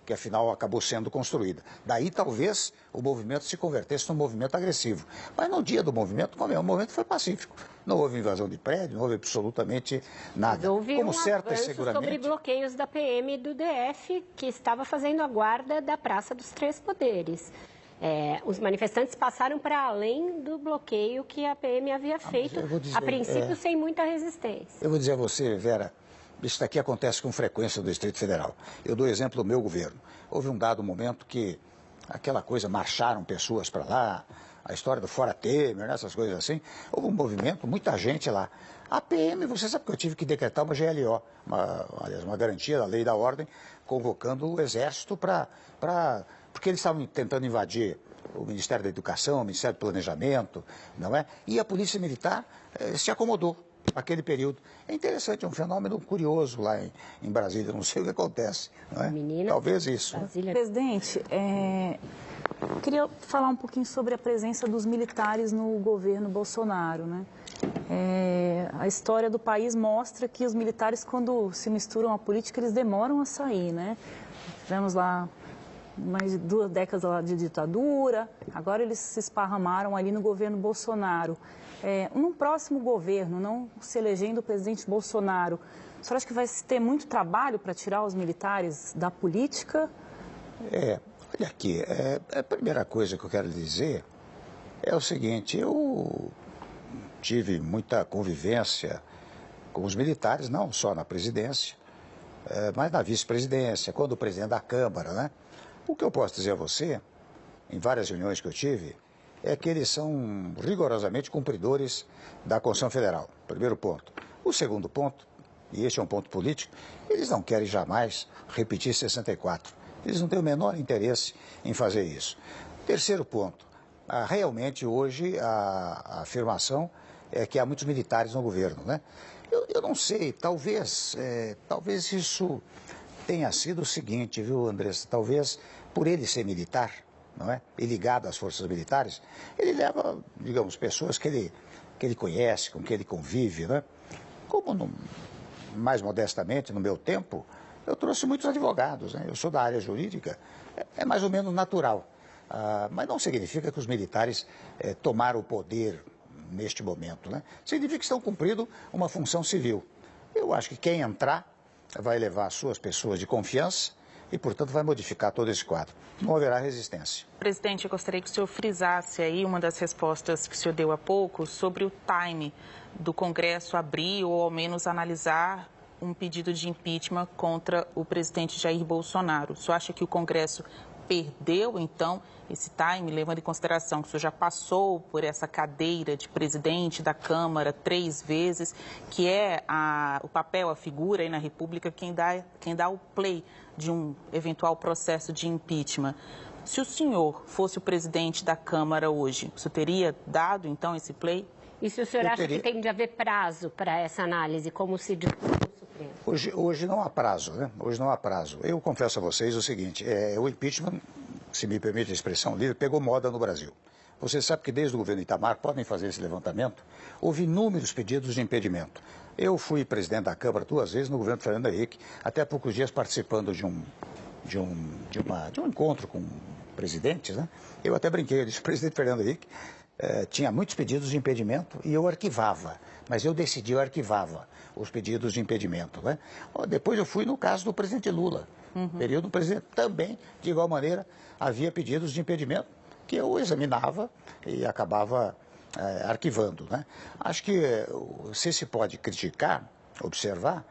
que afinal acabou sendo construída. Daí talvez o movimento se convertesse num movimento agressivo. Mas no dia do movimento, o movimento foi pacífico. Não houve invasão de prédio, não houve absolutamente nada. Mas houve como um certo avanço seguramente sobre bloqueios da PM e do DF, que estava fazendo a guarda da Praça dos Três Poderes. Os manifestantes passaram para além do bloqueio que a PM havia feito, a princípio sem muita resistência. Eu vou dizer a você, Vera, isso daqui acontece com frequência no Distrito Federal. Eu dou exemplo do meu governo. Houve um dado momento que aquela coisa, marcharam pessoas para lá, a história do Fora Temer, essas coisas assim. Houve um movimento, muita gente lá. A PM, você sabe que eu tive que decretar uma GLO, uma garantia da lei e da ordem, convocando o Exército porque eles estavam tentando invadir o Ministério da Educação, o Ministério do Planejamento, não é? E a Polícia Militar se acomodou naquele período. É interessante, é um fenômeno curioso lá em Brasília, não sei o que acontece, não é? Menina, talvez isso. Brasília. Presidente, eu queria falar um pouquinho sobre a presença dos militares no governo Bolsonaro, né? A história do país mostra que os militares, quando se misturam à política, eles demoram a sair, né? Tivemos lá mais de 2 décadas lá de ditadura, agora eles se esparramaram ali no governo Bolsonaro. Num próximo governo, não se elegendo o presidente Bolsonaro, a senhora acha que vai ter muito trabalho para tirar os militares da política? Olha aqui, a primeira coisa que eu quero dizer é o seguinte: eu tive muita convivência com os militares, não só na presidência, mas na vice-presidência, quando o presidente da Câmara, né? O que eu posso dizer a você, em várias reuniões que eu tive, é que eles são rigorosamente cumpridores da Constituição Federal, primeiro ponto. O segundo ponto, e este é um ponto político, eles não querem jamais repetir 64. Eles não têm o menor interesse em fazer isso. Terceiro ponto, realmente hoje a afirmação é que há muitos militares no governo, né? Eu não sei, talvez isso tenha sido o seguinte, viu, Andressa? Talvez por ele ser militar, não é? E ligado às forças militares, ele leva, digamos, pessoas que ele conhece, com que ele convive, né? Como, mais modestamente, no meu tempo, eu trouxe muitos advogados, né? Eu sou da área jurídica, é mais ou menos natural. Mas não significa que os militares tomaram o poder neste momento, né? Significa que estão cumprindo uma função civil. Eu acho que quem entrar vai levar suas pessoas de confiança e, portanto, vai modificar todo esse quadro. Não haverá resistência. Presidente, eu gostaria que o senhor frisasse aí uma das respostas que o senhor deu há pouco sobre o time do Congresso abrir ou, ao menos, analisar um pedido de impeachment contra o presidente Jair Bolsonaro. O senhor acha que o Congresso perdeu, então, esse time, levando em consideração que o senhor já passou por essa cadeira de presidente da Câmara 3 vezes, que é o papel, a figura aí na República, quem dá o play de um eventual processo de impeachment. Se o senhor fosse o presidente da Câmara hoje, o senhor teria dado, então, esse play? E se o senhor acha que tem de haver prazo para essa análise, como se discutiu o Supremo? Hoje não há prazo, né? Hoje não há prazo. Eu confesso a vocês o seguinte, o impeachment, se me permite a expressão livre, pegou moda no Brasil. Você sabe que desde o governo Itamar, podem fazer esse levantamento, houve inúmeros pedidos de impedimento. Eu fui presidente da Câmara 2 vezes no governo Fernando Henrique, até há poucos dias participando de um encontro com presidentes, né? Eu até brinquei, eu disse, o presidente Fernando Henrique tinha muitos pedidos de impedimento e eu arquivava, mas eu decidi, eu arquivava os pedidos de impedimento, né? Depois eu fui no caso do presidente Lula, período do presidente também, de igual maneira, havia pedidos de impedimento que eu examinava e acabava arquivando, né? Acho que se pode criticar, observar,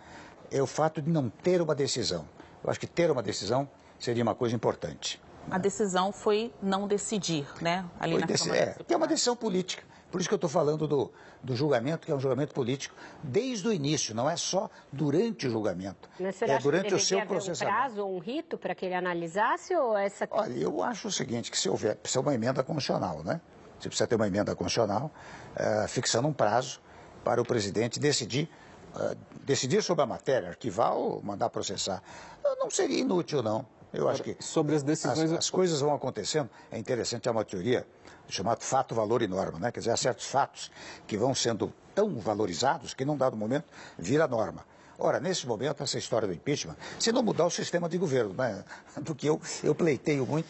é o fato de não ter uma decisão. Eu acho que ter uma decisão seria uma coisa importante. A decisão foi não decidir, né? Ali na Câmara. Que é uma decisão política. Por isso que eu estou falando do julgamento, que é um julgamento político, desde o início, não é só durante o julgamento. É durante o seu processamento. Um prazo ou um rito para que ele analisasse ou essa... Olha, eu acho o seguinte, que se houver, precisa uma emenda constitucional, né? Você precisa ter uma emenda constitucional fixando um prazo para o presidente decidir sobre a matéria, arquivar ou mandar processar. Não seria inútil, não. Eu acho que sobre as decisões... as coisas vão acontecendo. É interessante, há uma teoria chamada fato, valor e norma, né? Quer dizer, há certos fatos que vão sendo tão valorizados que, num dado momento, vira norma. Ora, nesse momento, essa história do impeachment, se não mudar o sistema de governo, né? Porque eu pleiteio muito,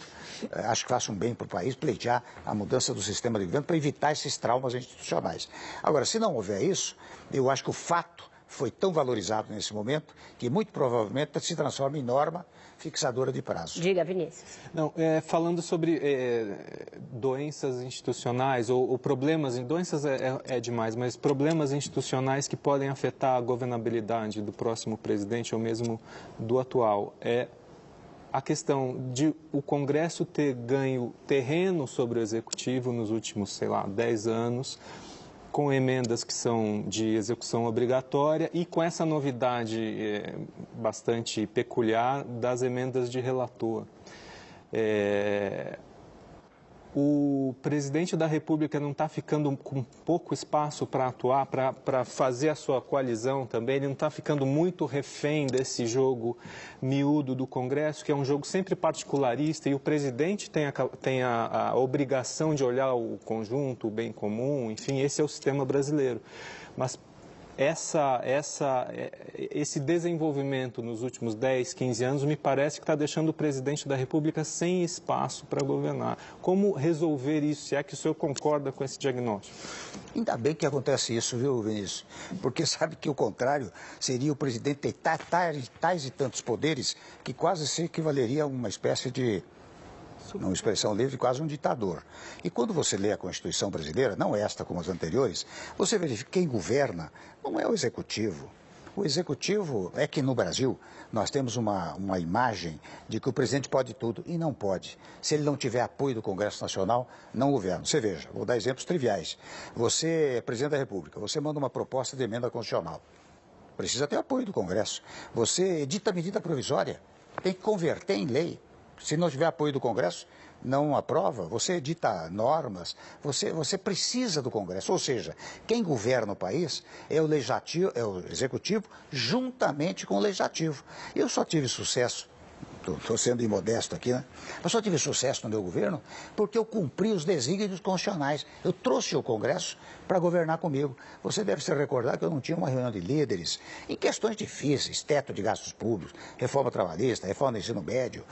acho que faço um bem para o país, pleitear a mudança do sistema de governo para evitar esses traumas institucionais. Agora, se não houver isso, eu acho que o fato foi tão valorizado nesse momento que muito provavelmente se transforma em norma fixadora de prazo. Diga, Vinícius. Não, falando sobre doenças institucionais ou problemas, doenças é demais, mas problemas institucionais que podem afetar a governabilidade do próximo presidente ou mesmo do atual, a questão de o Congresso ter ganho terreno sobre o Executivo nos últimos, sei lá, 10 anos, com emendas que são de execução obrigatória e com essa novidade bastante peculiar das emendas de relator. o presidente da República não está ficando com pouco espaço para atuar, para fazer a sua coalizão também? Ele não está ficando muito refém desse jogo miúdo do Congresso, que é um jogo sempre particularista, e o presidente tem a obrigação de olhar o conjunto, o bem comum, enfim, esse é o sistema brasileiro. Mas esse desenvolvimento nos últimos 10, 15 anos me parece que está deixando o presidente da República sem espaço para governar. Como resolver isso, se é que o senhor concorda com esse diagnóstico? Ainda bem que acontece isso, viu, Vinícius? Porque sabe que o contrário seria o presidente ter tais e tantos poderes que quase se equivaleria a uma espécie de, uma expressão livre, quase um ditador. E quando você lê a Constituição brasileira, não esta como as anteriores, você verifica que quem governa não é o Executivo. O Executivo é que no Brasil nós temos uma imagem de que o presidente pode tudo e não pode. Se ele não tiver apoio do Congresso Nacional, não governa. Você veja, vou dar exemplos triviais. Você é presidente da República, você manda uma proposta de emenda constitucional. Precisa ter apoio do Congresso. Você edita medida provisória, tem que converter em lei. Se não tiver apoio do Congresso, não aprova, você edita normas, você precisa do Congresso. Ou seja, quem governa o país é o Executivo juntamente com o Legislativo. Eu só tive sucesso, estou sendo imodesto aqui, né? Eu só tive sucesso no meu governo porque eu cumpri os desígnios constitucionais. Eu trouxe o Congresso para governar comigo. Você deve se recordar que eu não tinha uma reunião de líderes em questões difíceis, teto de gastos públicos, reforma trabalhista, reforma do ensino médio,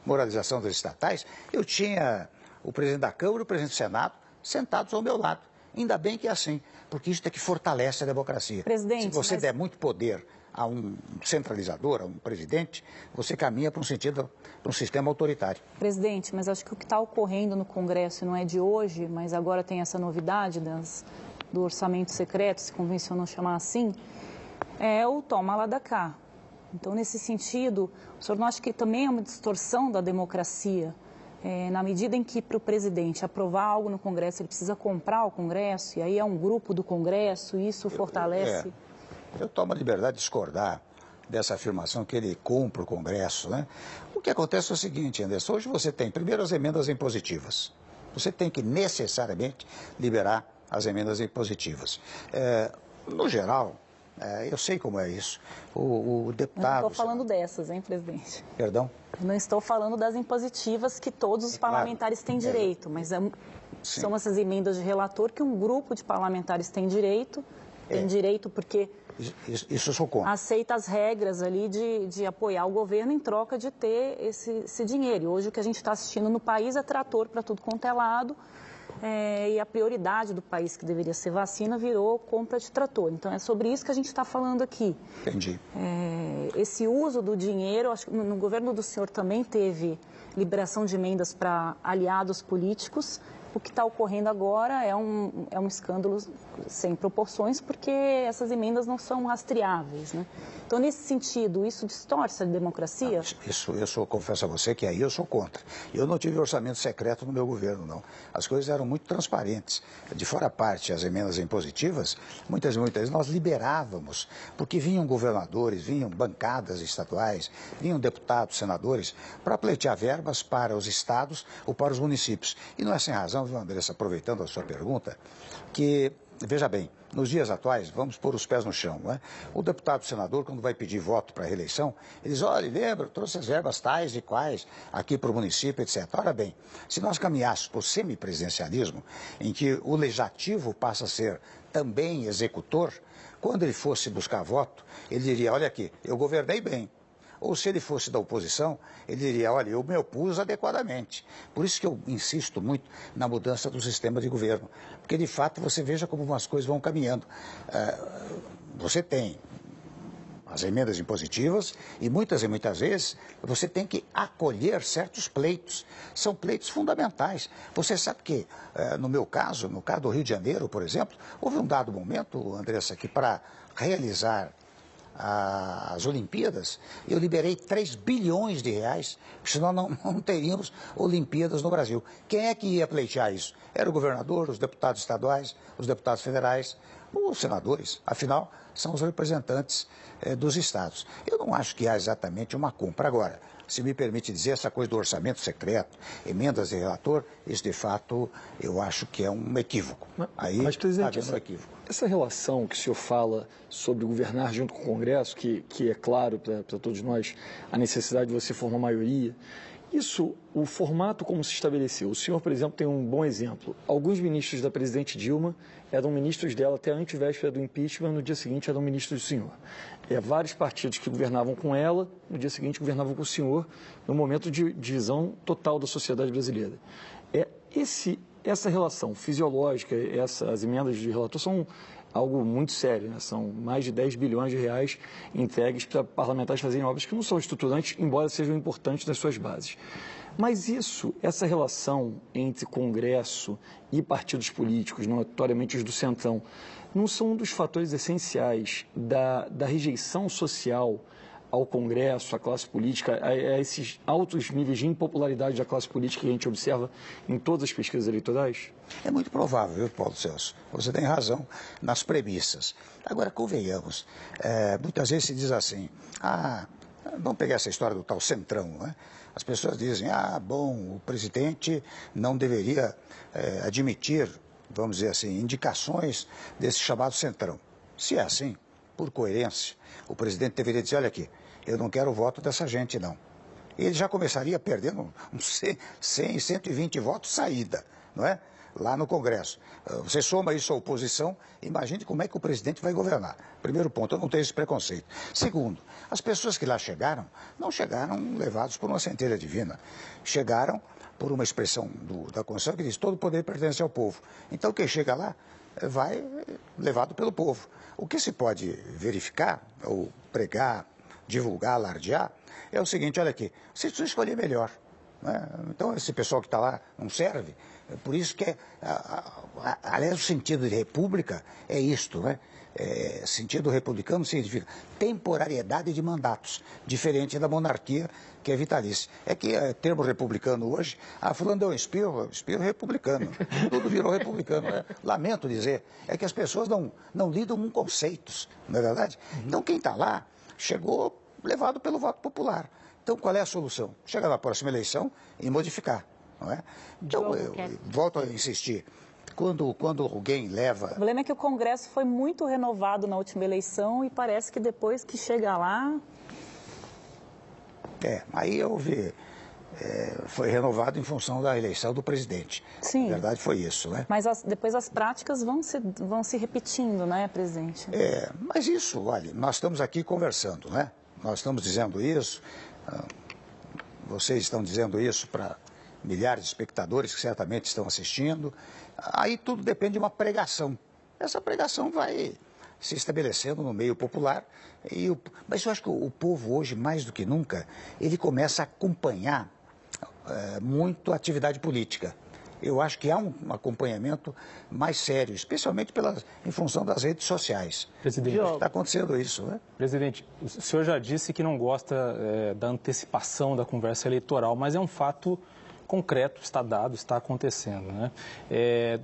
moralização das estatais. Eu tinha o presidente da Câmara e o presidente do Senado sentados ao meu lado. Ainda bem que é assim, porque isso é que fortalece a democracia. Presidente, se você der muito poder a um centralizador, a um presidente, você caminha para um sentido, para um sistema autoritário. Presidente, mas acho que o que está ocorrendo no Congresso não é de hoje, mas agora tem essa novidade do orçamento secreto, se convencionou chamar assim, é o toma lá da cá. Então, nesse sentido, o senhor não acha que também é uma distorção da democracia? Na medida em que para o presidente aprovar algo no Congresso, ele precisa comprar o Congresso, e aí é um grupo do Congresso, e isso fortalece... Eu tomo a liberdade de discordar dessa afirmação que ele cumpre o Congresso, né? O que acontece é o seguinte, Anderson, hoje você tem primeiro as emendas impositivas. Você tem que necessariamente liberar as emendas impositivas. No geral, eu sei como é isso. O deputado... Eu não estou falando dessas, hein, presidente? Perdão? Eu não estou falando das impositivas que todos os parlamentares têm direito, mas são essas emendas de relator que um grupo de parlamentares tem direito, porque... Isso eu sou contra. Aceita as regras ali de apoiar o governo em troca de ter esse dinheiro. E hoje o que a gente está assistindo no país é trator para tudo quanto é lado, e a prioridade do país, que deveria ser vacina, virou compra de trator. Então é sobre isso que a gente está falando aqui. Entendi. Esse uso do dinheiro, acho que no governo do senhor também teve liberação de emendas para aliados políticos. O que está ocorrendo agora é um escândalo sem proporções, porque essas emendas não são rastreáveis, né? Então, nesse sentido, isso distorce a democracia? Eu confesso a você que aí eu sou contra. Eu não tive orçamento secreto no meu governo, não. As coisas eram muito transparentes. De fora a parte, as emendas impositivas, muitas vezes nós liberávamos, porque vinham governadores, vinham bancadas estaduais, vinham deputados, senadores, para pleitear verbas para os estados ou para os municípios. E não é sem razão, viu, Andressa, aproveitando a sua pergunta, que, veja bem, nos dias atuais, vamos pôr os pés no chão, não é? O deputado, senador, quando vai pedir voto para a reeleição, ele diz, olha, lembra, trouxe as verbas tais e quais aqui para o município, etc. Ora bem, se nós caminhássemos para o semipresidencialismo, em que o legislativo passa a ser também executor, quando ele fosse buscar voto, ele diria, olha aqui, eu governei bem. Ou se ele fosse da oposição, ele diria, olha, eu me opus adequadamente. Por isso que eu insisto muito na mudança do sistema de governo. Porque, de fato, você veja como as coisas vão caminhando. Você tem as emendas impositivas e muitas vezes você tem que acolher certos pleitos. São pleitos fundamentais. Você sabe que, no meu caso, no caso do Rio de Janeiro, por exemplo, houve um dado momento, Andressa, que para realizar as Olimpíadas, eu liberei 3 bilhões de reais, senão não teríamos Olimpíadas no Brasil. Quem é que ia pleitear isso? Era o governador, os deputados estaduais, os deputados federais, os senadores, afinal, são os representantes dos estados. Eu não acho que há exatamente uma compra. Agora, se me permite dizer, essa coisa do orçamento secreto, emendas de relator, isso de fato eu acho que é um equívoco. Aí mas, presidente, está havendo um equívoco. Essa relação que o senhor fala sobre governar junto com o Congresso, que é claro para todos nós a necessidade de você formar maioria, isso, o formato como se estabeleceu. O senhor, por exemplo, tem um bom exemplo. Alguns ministros da presidente Dilma eram ministros dela até a antevéspera do impeachment, no dia seguinte eram ministros do senhor. Vários partidos que governavam com ela, no dia seguinte governavam com o senhor, no momento de divisão total da sociedade brasileira. Essa relação fisiológica, as emendas de relator são algo muito sério, né? São mais de 10 bilhões de reais entregues para parlamentares fazerem obras que não são estruturantes, embora sejam importantes nas suas bases. Mas essa relação entre Congresso e partidos políticos, notoriamente os do Centrão, não são um dos fatores essenciais da rejeição social ao Congresso, à classe política, a esses altos níveis de impopularidade da classe política que a gente observa em todas as pesquisas eleitorais? É muito provável, viu, Paulo Celso? Você tem razão nas premissas. Agora, convenhamos, muitas vezes se diz assim, vamos pegar essa história do tal Centrão, né? As pessoas dizem, bom, o presidente não deveria admitir, vamos dizer assim, indicações desse chamado Centrão. Se é assim, por coerência, o presidente deveria dizer, olha aqui, eu não quero o voto dessa gente, não. Ele já começaria perdendo uns 100, 120 votos saída, não é? Lá no Congresso. Você soma isso à oposição, imagine como é que o presidente vai governar. Primeiro ponto, eu não tenho esse preconceito. Segundo, as pessoas que lá chegaram, não chegaram levados por uma centelha divina. Chegaram por uma expressão da Constituição que diz, todo poder pertence ao povo. Então quem chega lá vai levado pelo povo. O que se pode verificar, ou pregar, divulgar, alardear, é o seguinte, olha aqui, você precisa escolher melhor. Né? Então, esse pessoal que está lá não serve. Por isso que, aliás, o sentido de república é isto, né? Sentido republicano significa temporariedade de mandatos, diferente da monarquia, que é vitalícia. É que termo republicano hoje, fulano deu um espirro republicano, tudo virou republicano. Né? Lamento dizer, é que as pessoas não lidam com conceitos, não é verdade? Então, quem está lá chegou levado pelo voto popular. Então, qual é a solução? Chegar na próxima eleição e modificar, não é? Então, eu volto a insistir. Quando alguém leva... O problema é que o Congresso foi muito renovado na última eleição e parece que depois que chega lá... Aí houve... foi renovado em função da eleição do presidente. Sim. Na verdade, foi isso, né? Mas depois as práticas vão se repetindo, né, presidente? Mas isso, olha, nós estamos aqui conversando, né? Nós estamos dizendo isso, vocês estão dizendo isso para milhares de espectadores que certamente estão assistindo. Aí tudo depende de uma pregação. Essa pregação vai se estabelecendo no meio popular. Mas eu acho que o povo hoje, mais do que nunca, ele começa a acompanhar muito a atividade política. Eu acho que há um acompanhamento mais sério, especialmente em função das redes sociais. Presidente, está acontecendo isso, né? Presidente, o senhor já disse que não gosta da antecipação da conversa eleitoral, mas é um fato concreto, está dado, está acontecendo, né?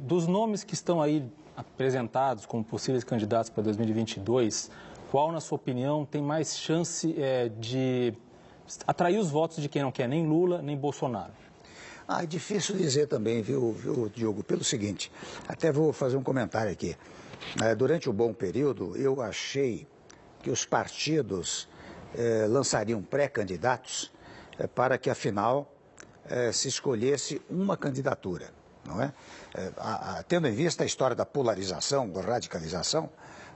Dos nomes que estão aí apresentados como possíveis candidatos para 2022, qual, na sua opinião, tem mais chance de atrair os votos de quem não quer nem Lula nem Bolsonaro? É difícil dizer também, viu, Diogo? Pelo seguinte, até vou fazer um comentário aqui. Durante o bom período, eu achei que os partidos lançariam pré-candidatos para que, afinal, se escolhesse uma candidatura, não é? Tendo em vista a história da polarização, da radicalização,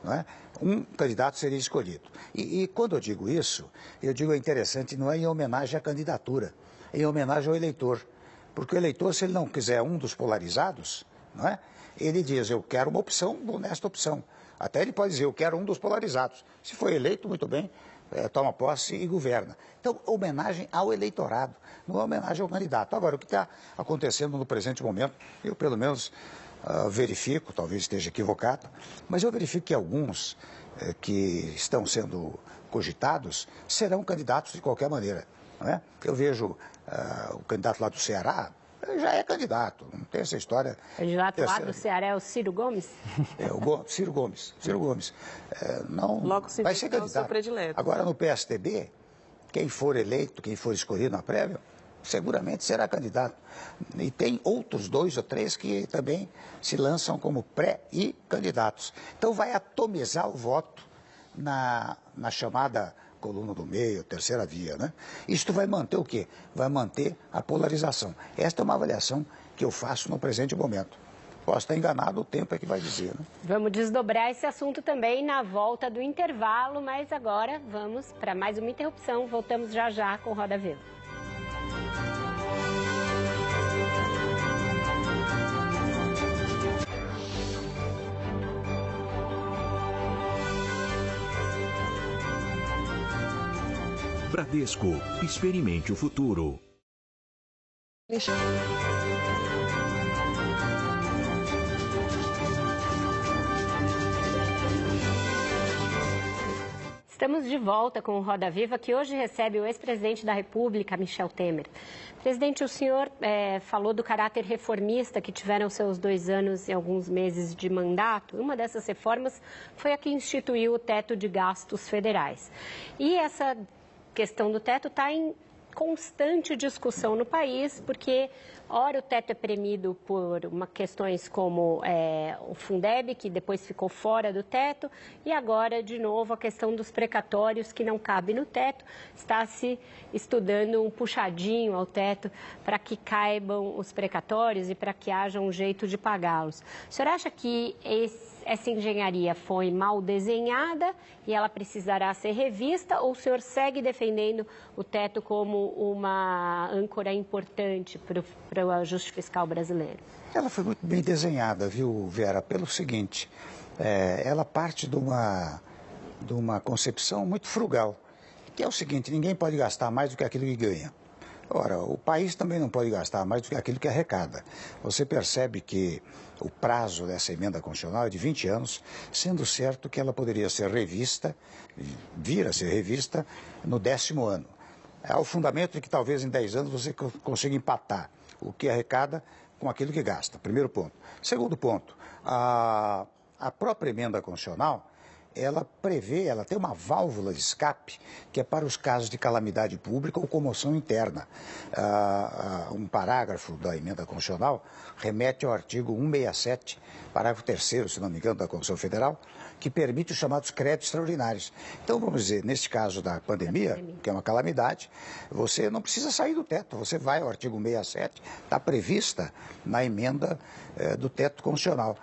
não é? Um candidato seria escolhido. E quando eu digo isso, eu digo interessante, não é em homenagem à candidatura, é em homenagem ao eleitor. Porque o eleitor, se ele não quiser um dos polarizados, não é? Ele diz, eu quero uma opção, vou nesta opção. Até ele pode dizer, eu quero um dos polarizados. Se for eleito, muito bem, toma posse e governa. Então, homenagem ao eleitorado, não é homenagem ao candidato. Agora, o que está acontecendo no presente momento, eu pelo menos verifico, talvez esteja equivocado, mas eu verifico que alguns que estão sendo cogitados serão candidatos de qualquer maneira. Não é? Eu vejo o candidato lá do Ceará, já é candidato, não tem essa história. Candidato lá do Ceará é o Ciro Gomes? Ciro Gomes. Não, logo se vai ser candidato. Predileto. Agora, no PSDB, quem for eleito, quem for escolhido na prévia, seguramente será candidato. E tem outros 2 ou 3 que também se lançam como pré e candidatos. Então vai atomizar o voto na chamada coluna do meio, terceira via, né? Isto vai manter o quê? Vai manter a polarização. Esta é uma avaliação que eu faço no presente momento. Posso estar enganado, o tempo é que vai dizer, né? Vamos desdobrar esse assunto também na volta do intervalo, mas agora vamos para mais uma interrupção. Voltamos já já com Roda Viva. Bradesco, experimente o futuro. Estamos de volta com o Roda Viva, que hoje recebe o ex-presidente da República, Michel Temer. Presidente, o senhor falou do caráter reformista que tiveram seus 2 anos e alguns meses de mandato. Uma dessas reformas foi a que instituiu o teto de gastos federais. E essa questão do teto está em constante discussão no país, porque, ora, o teto é premido por questões como o Fundeb, que depois ficou fora do teto, e agora, de novo, a questão dos precatórios, que não cabe no teto. Está se estudando um puxadinho ao teto para que caibam os precatórios e para que haja um jeito de pagá-los. O senhor acha que essa engenharia foi mal desenhada e ela precisará ser revista, ou o senhor segue defendendo o teto como uma âncora importante para o ajuste fiscal brasileiro? Ela foi muito bem desenhada, viu, Vera? Pelo seguinte, ela parte de uma concepção muito frugal, que é o seguinte: ninguém pode gastar mais do que aquilo que ganha. Ora, o país também não pode gastar mais do que aquilo que arrecada. Você percebe que o prazo dessa emenda constitucional é de 20 anos, sendo certo que ela poderia ser revista, vir a ser revista, no 10º ano. Há o fundamento de que talvez em 10 anos você consiga empatar o que arrecada com aquilo que gasta. Primeiro ponto. Segundo ponto, a própria emenda constitucional, ela prevê, ela tem uma válvula de escape que é para os casos de calamidade pública ou comoção interna. Um parágrafo da emenda constitucional remete ao artigo 167, parágrafo 3º, se não me engano, da Constituição Federal, que permite os chamados créditos extraordinários. Então, vamos dizer, neste caso da pandemia, que é uma calamidade, você não precisa sair do teto, você vai ao artigo 167, está prevista na emenda do teto constitucional.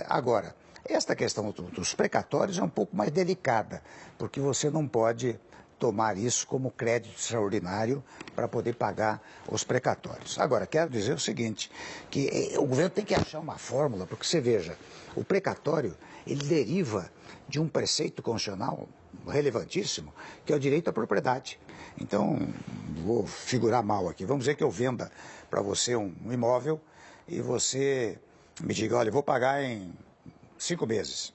Agora, esta questão dos precatórios é um pouco mais delicada, porque você não pode tomar isso como crédito extraordinário para poder pagar os precatórios. Agora, quero dizer o seguinte, que o governo tem que achar uma fórmula, porque você veja, o precatório, ele deriva de um preceito constitucional relevantíssimo, que é o direito à propriedade. Então, vou figurar mal aqui, vamos dizer que eu venda para você um imóvel e você me diga: olha, eu vou pagar em 5 meses,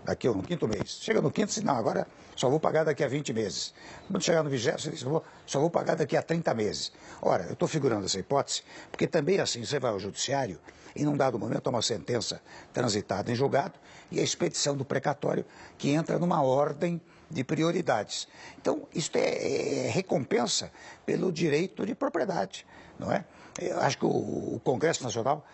daqui no 5º mês. Chega no 5º, não, agora só vou pagar daqui a 20 meses. Quando chegar no 20º, você diz: só vou pagar daqui a 30 meses. Ora, eu estou figurando essa hipótese, porque também assim você vai ao judiciário e num dado momento há uma sentença transitada em julgado e a expedição do precatório que entra numa ordem de prioridades. Então, isso é recompensa pelo direito de propriedade, não é? Eu acho que o Congresso Nacional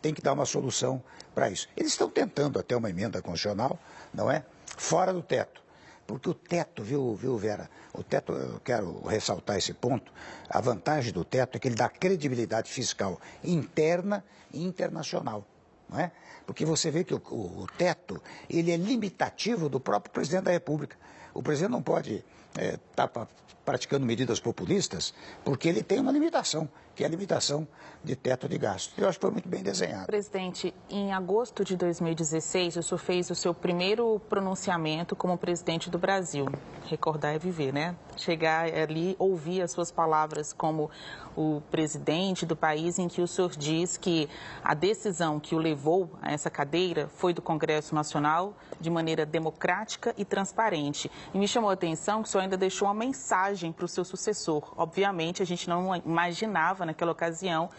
tem que dar uma solução para isso. Eles estão tentando até uma emenda constitucional, não é? Fora do teto. Porque o teto, viu, Vera? O teto, eu quero ressaltar esse ponto, a vantagem do teto é que ele dá credibilidade fiscal interna e internacional, não é? Porque você vê que o teto, ele é limitativo do próprio presidente da República. O presidente não pode estar praticando medidas populistas, porque ele tem uma limitação, que é a limitação de teto de gasto. Eu acho que foi muito bem desenhado. Presidente, em agosto de 2016, o senhor fez o seu primeiro pronunciamento como presidente do Brasil. Recordar é viver, né? Chegar ali, ouvir as suas palavras como o presidente do país, em que o senhor diz que a decisão que o levou a essa cadeira foi do Congresso Nacional de maneira democrática e transparente. E me chamou a atenção que o senhor ainda deixou uma mensagem para o seu sucessor. Obviamente, a gente não imaginava naquela ocasião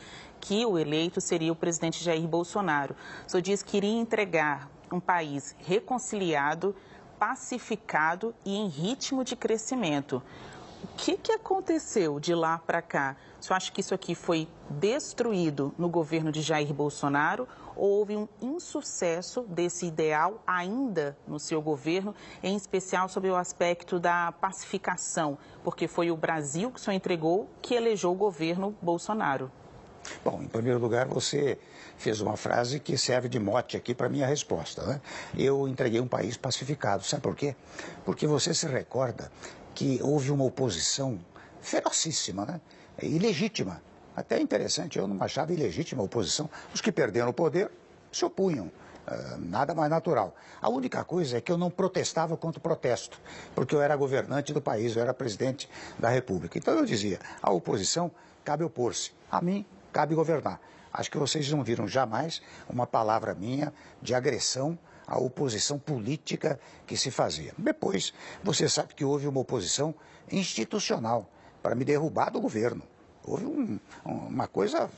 que o eleito seria o presidente Jair Bolsonaro. O senhor disse que iria entregar um país reconciliado, pacificado e em ritmo de crescimento. O que aconteceu de lá para cá? O senhor acha que isso aqui foi destruído no governo de Jair Bolsonaro ou houve um insucesso desse ideal ainda no seu governo, em especial sobre o aspecto da pacificação, porque foi o Brasil que o senhor entregou que elegeu o governo Bolsonaro? Bom, em primeiro lugar, você fez uma frase que serve de mote aqui para a minha resposta, né? Eu entreguei um país pacificado. Sabe por quê? Porque você se recorda que houve uma oposição ferocíssima, né? Ilegítima. Até interessante, eu não achava ilegítima a oposição. Os que perderam o poder se opunham. Nada mais natural. A única coisa é que eu não protestava contra o protesto, porque eu era governante do país, eu era presidente da República. Então eu dizia, a oposição cabe opor-se, a mim cabe governar. Acho que vocês não viram jamais uma palavra minha de agressão à oposição política que se fazia. Depois, você sabe que houve uma oposição institucional para me derrubar do governo. Houve uma coisa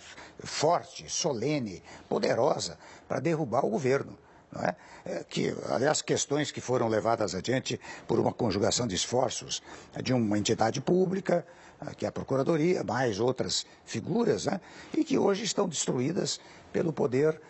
forte, solene, poderosa para derrubar o governo. Não é? Aliás, questões que foram levadas adiante por uma conjugação de esforços de uma entidade pública, que é a Procuradoria, mais outras figuras, né? E que hoje estão destruídas pelo Poder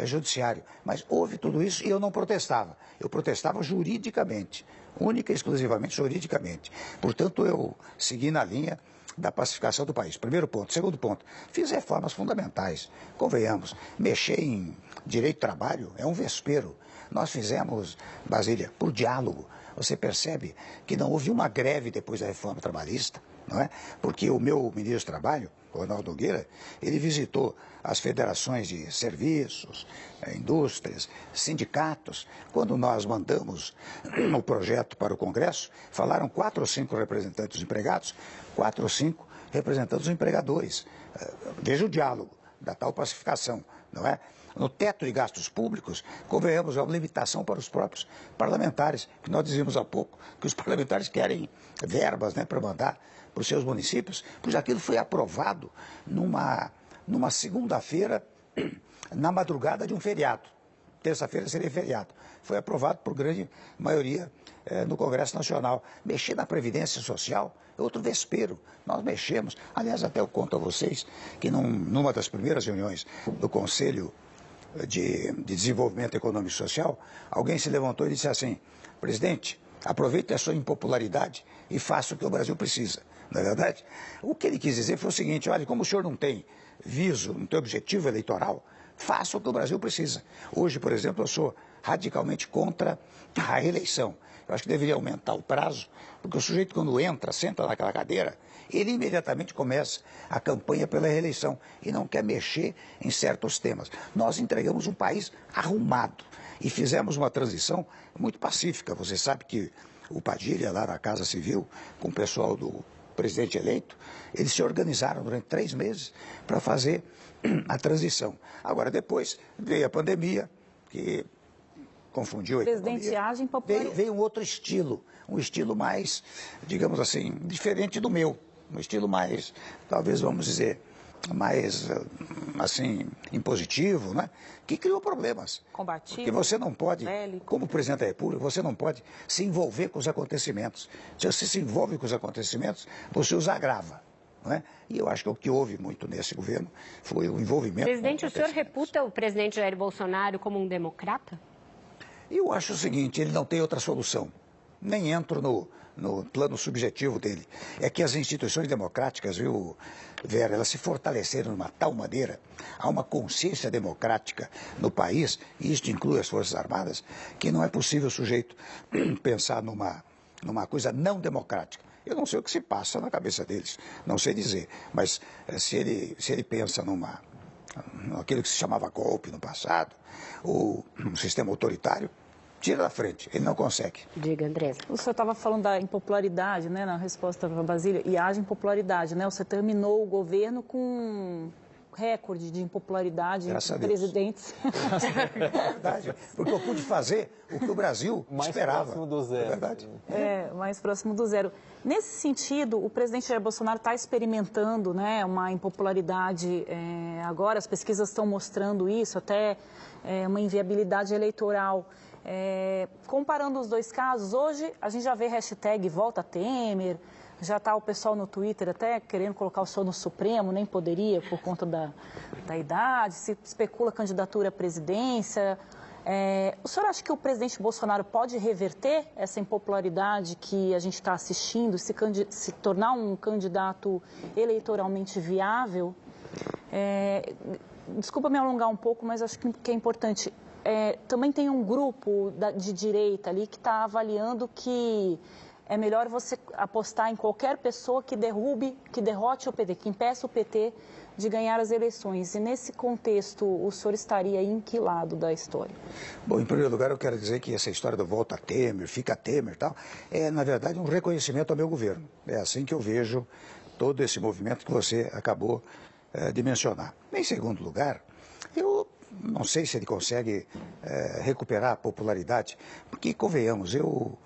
Judiciário. Mas houve tudo isso e eu não protestava. Eu protestava juridicamente, única e exclusivamente juridicamente. Portanto, eu segui na linha da pacificação do país. Primeiro ponto. Segundo ponto, fiz reformas fundamentais. Convenhamos, mexer em direito do trabalho é um vespeiro. Nós fizemos, Basília, por diálogo. Você percebe que não houve uma greve depois da reforma trabalhista, não é? Porque o meu ministro do Trabalho, o Ronaldo Nogueira, ele visitou as federações de serviços, indústrias, sindicatos. Quando nós mandamos o projeto para o Congresso, falaram 4 ou 5 representantes dos empregados, 4 ou 5 representantes dos empregadores. Veja o diálogo da tal pacificação, não é? No teto de gastos públicos, convenhamos uma limitação para os próprios parlamentares, que nós dizíamos há pouco, que os parlamentares querem verbas, né, para mandar para os seus municípios, pois aquilo foi aprovado numa segunda-feira, na madrugada de um feriado. Terça-feira seria feriado. Foi aprovado por grande maioria no Congresso Nacional. Mexer na Previdência Social é outro vespeiro. Nós mexemos. Aliás, até eu conto a vocês que numa das primeiras reuniões do Conselho de Desenvolvimento Econômico e Social, alguém se levantou e disse assim: presidente, aproveite a sua impopularidade e faça o que o Brasil precisa. Não é verdade? O que ele quis dizer foi o seguinte: olha, como o senhor não tem viso, não tem objetivo eleitoral, faça o que o Brasil precisa. Hoje, por exemplo, eu sou radicalmente contra a reeleição. Eu acho que deveria aumentar o prazo, porque o sujeito, quando entra, senta naquela cadeira, ele imediatamente começa a campanha pela reeleição e não quer mexer em certos temas. Nós entregamos um país arrumado e fizemos uma transição muito pacífica. Você sabe que o Padilha, lá na Casa Civil, com o pessoal do presidente eleito, eles se organizaram durante 3 meses para fazer a transição. Agora, depois veio a pandemia, que confundiu a economia. Presidente, age impopular. Veio um outro estilo, um estilo mais, digamos assim, diferente do meu. Um estilo mais, talvez vamos dizer, mais, assim, impositivo, né? Que criou problemas. Combativo. Porque você não pode, bélico. como presidente da República, você não pode se envolver com os acontecimentos. Se você se envolve com os acontecimentos, você os agrava. Não é? E eu acho que o que houve muito nesse governo foi o envolvimento. Presidente, o senhor reputa o presidente Jair Bolsonaro como um democrata? Eu acho o seguinte: ele não tem outra solução. Nem entro no plano subjetivo dele. É que as instituições democráticas, viu, Vera, elas se fortaleceram de uma tal maneira, há uma consciência democrática no país, e isso inclui as Forças Armadas, que não é possível o sujeito pensar numa coisa não democrática. Eu não sei o que se passa na cabeça deles, não sei dizer, mas se ele pensa naquilo que se chamava golpe no passado, ou um sistema autoritário, tira da frente, ele não consegue. Diga, Andressa. O senhor estava falando da impopularidade, né, na resposta para a Basília, e haja impopularidade, né? Você terminou o governo com recorde de impopularidade Graças entre presidentes. É verdade, porque eu pude fazer o que o Brasil esperava. Mais próximo do zero. É verdade. Mais próximo do zero. Nesse sentido, o presidente Jair Bolsonaro está experimentando, né, uma impopularidade agora, as pesquisas estão mostrando isso, até uma inviabilidade eleitoral. Comparando os dois casos, hoje a gente já vê hashtag Volta Temer, já está o pessoal no Twitter até querendo colocar o senhor no Supremo, nem poderia por conta da idade, se especula candidatura à presidência. O senhor acha que o presidente Bolsonaro pode reverter essa impopularidade que a gente está assistindo, se tornar um candidato eleitoralmente viável? Desculpa me alongar um pouco, mas acho que é importante. Também tem um grupo de direita ali que está avaliando que é melhor você apostar em qualquer pessoa que derrote o PT, que impeça o PT de ganhar as eleições. E nesse contexto, o senhor estaria em que lado da história? Bom, em primeiro lugar, eu quero dizer que essa história do volta Temer, fica Temer e tal, é, na verdade, um reconhecimento ao meu governo. É assim que eu vejo todo esse movimento que você acabou de mencionar. Em segundo lugar, eu não sei se ele consegue recuperar a popularidade, porque, convenhamos, eu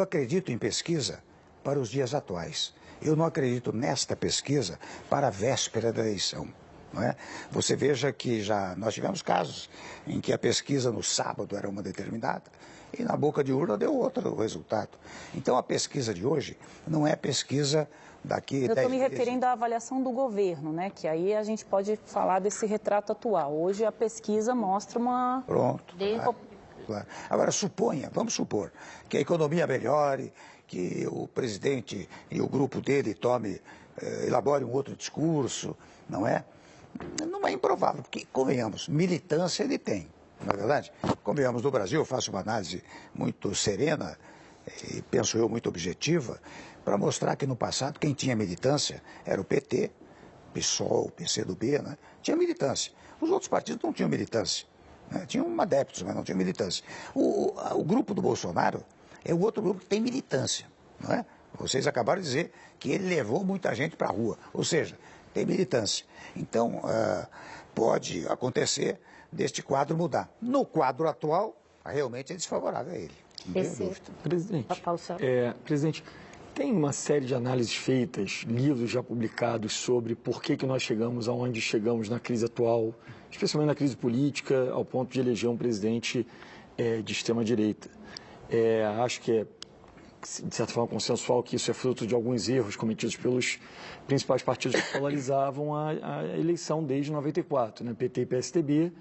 acredito em pesquisa para os dias atuais. Eu não acredito nesta pesquisa para a véspera da eleição. Não é? Você veja que nós tivemos casos em que a pesquisa no sábado era uma determinada e na boca de urna deu outro resultado. Então a pesquisa de hoje não é pesquisa daqui 10 meses. Eu estou me referindo à avaliação do governo, né? Que aí a gente pode falar desse retrato atual. Hoje a pesquisa mostra uma... Pronto. Claro. Agora, vamos supor que a economia melhore, que o presidente e o grupo dele elabore um outro discurso, não é? Não é improvável, porque, convenhamos, militância ele tem, não é verdade? Convenhamos, no Brasil, eu faço uma análise muito serena e, penso eu, muito objetiva, para mostrar que no passado quem tinha militância era o PT, PSOL, PCdoB, né? Tinha militância. Os outros partidos não tinham militância. Tinham adeptos, mas não tinham militância. O grupo do Bolsonaro é o outro grupo que tem militância, não é? Vocês acabaram de dizer que ele levou muita gente para a rua, ou seja, tem militância. Então, pode acontecer deste quadro mudar. No quadro atual, realmente é desfavorável a ele, não tenho dúvida. Presidente, tem uma série de análises feitas, livros já publicados sobre por que nós chegamos aonde chegamos na crise atual, especialmente na crise política, ao ponto de eleger um presidente de extrema-direita. Acho que é, de certa forma, consensual que isso é fruto de alguns erros cometidos pelos principais partidos que polarizavam a eleição desde 94, né? PT e PSDB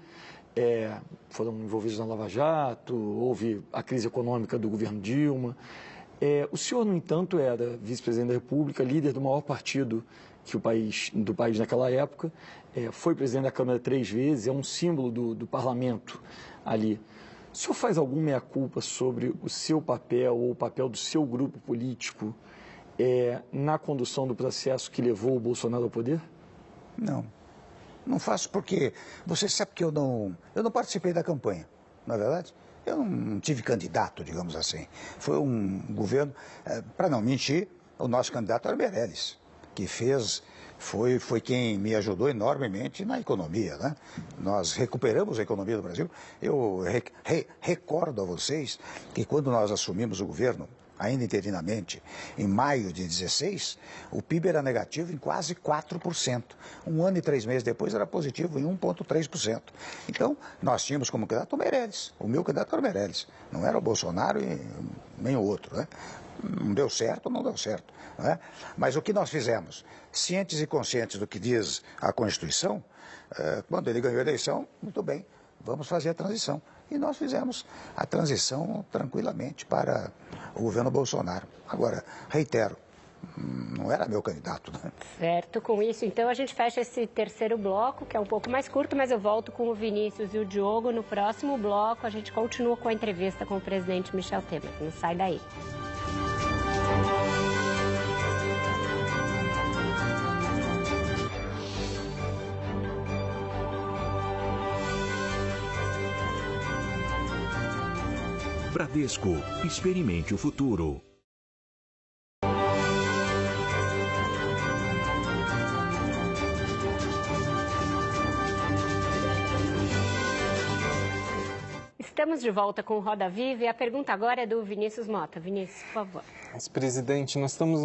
foram envolvidos na Lava Jato, houve a crise econômica do governo Dilma. O senhor, no entanto, era vice-presidente da República, líder do maior partido do país naquela época, foi presidente da Câmara 3 vezes, é um símbolo do parlamento ali. O senhor faz alguma meia-culpa sobre o seu papel ou o papel do seu grupo político na condução do processo que levou o Bolsonaro ao poder? Não faço porque você sabe que eu não participei da campanha, não é verdade? Eu não tive candidato, digamos assim. Foi um governo, para não mentir, o nosso candidato era Meirelles, que foi quem me ajudou enormemente na economia, né? Nós recuperamos a economia do Brasil. Eu recordo a vocês que quando nós assumimos o governo, ainda interinamente, em maio de 2016, o PIB era negativo em quase 4%. Um ano e 3 meses depois era positivo em 1,3%. Então, nós tínhamos como candidato o Meirelles. O meu candidato era o Meirelles. Não era o Bolsonaro e nem o outro, né? Não deu certo, não deu certo. Né? Mas o que nós fizemos? Cientes e conscientes do que diz a Constituição, quando ele ganhou a eleição, muito bem, vamos fazer a transição. E nós fizemos a transição tranquilamente para o governo Bolsonaro. Agora, reitero, não era meu candidato. Né? Certo, com isso, então, a gente fecha esse terceiro bloco, que é um pouco mais curto, mas eu volto com o Vinícius e o Diogo. No próximo bloco, a gente continua com a entrevista com o presidente Michel Temer. Não sai daí. Bradesco, experimente o futuro. Estamos de volta com o Roda Viva e a pergunta agora é do Vinícius Mota. Vinícius, por favor. Presidente, nós estamos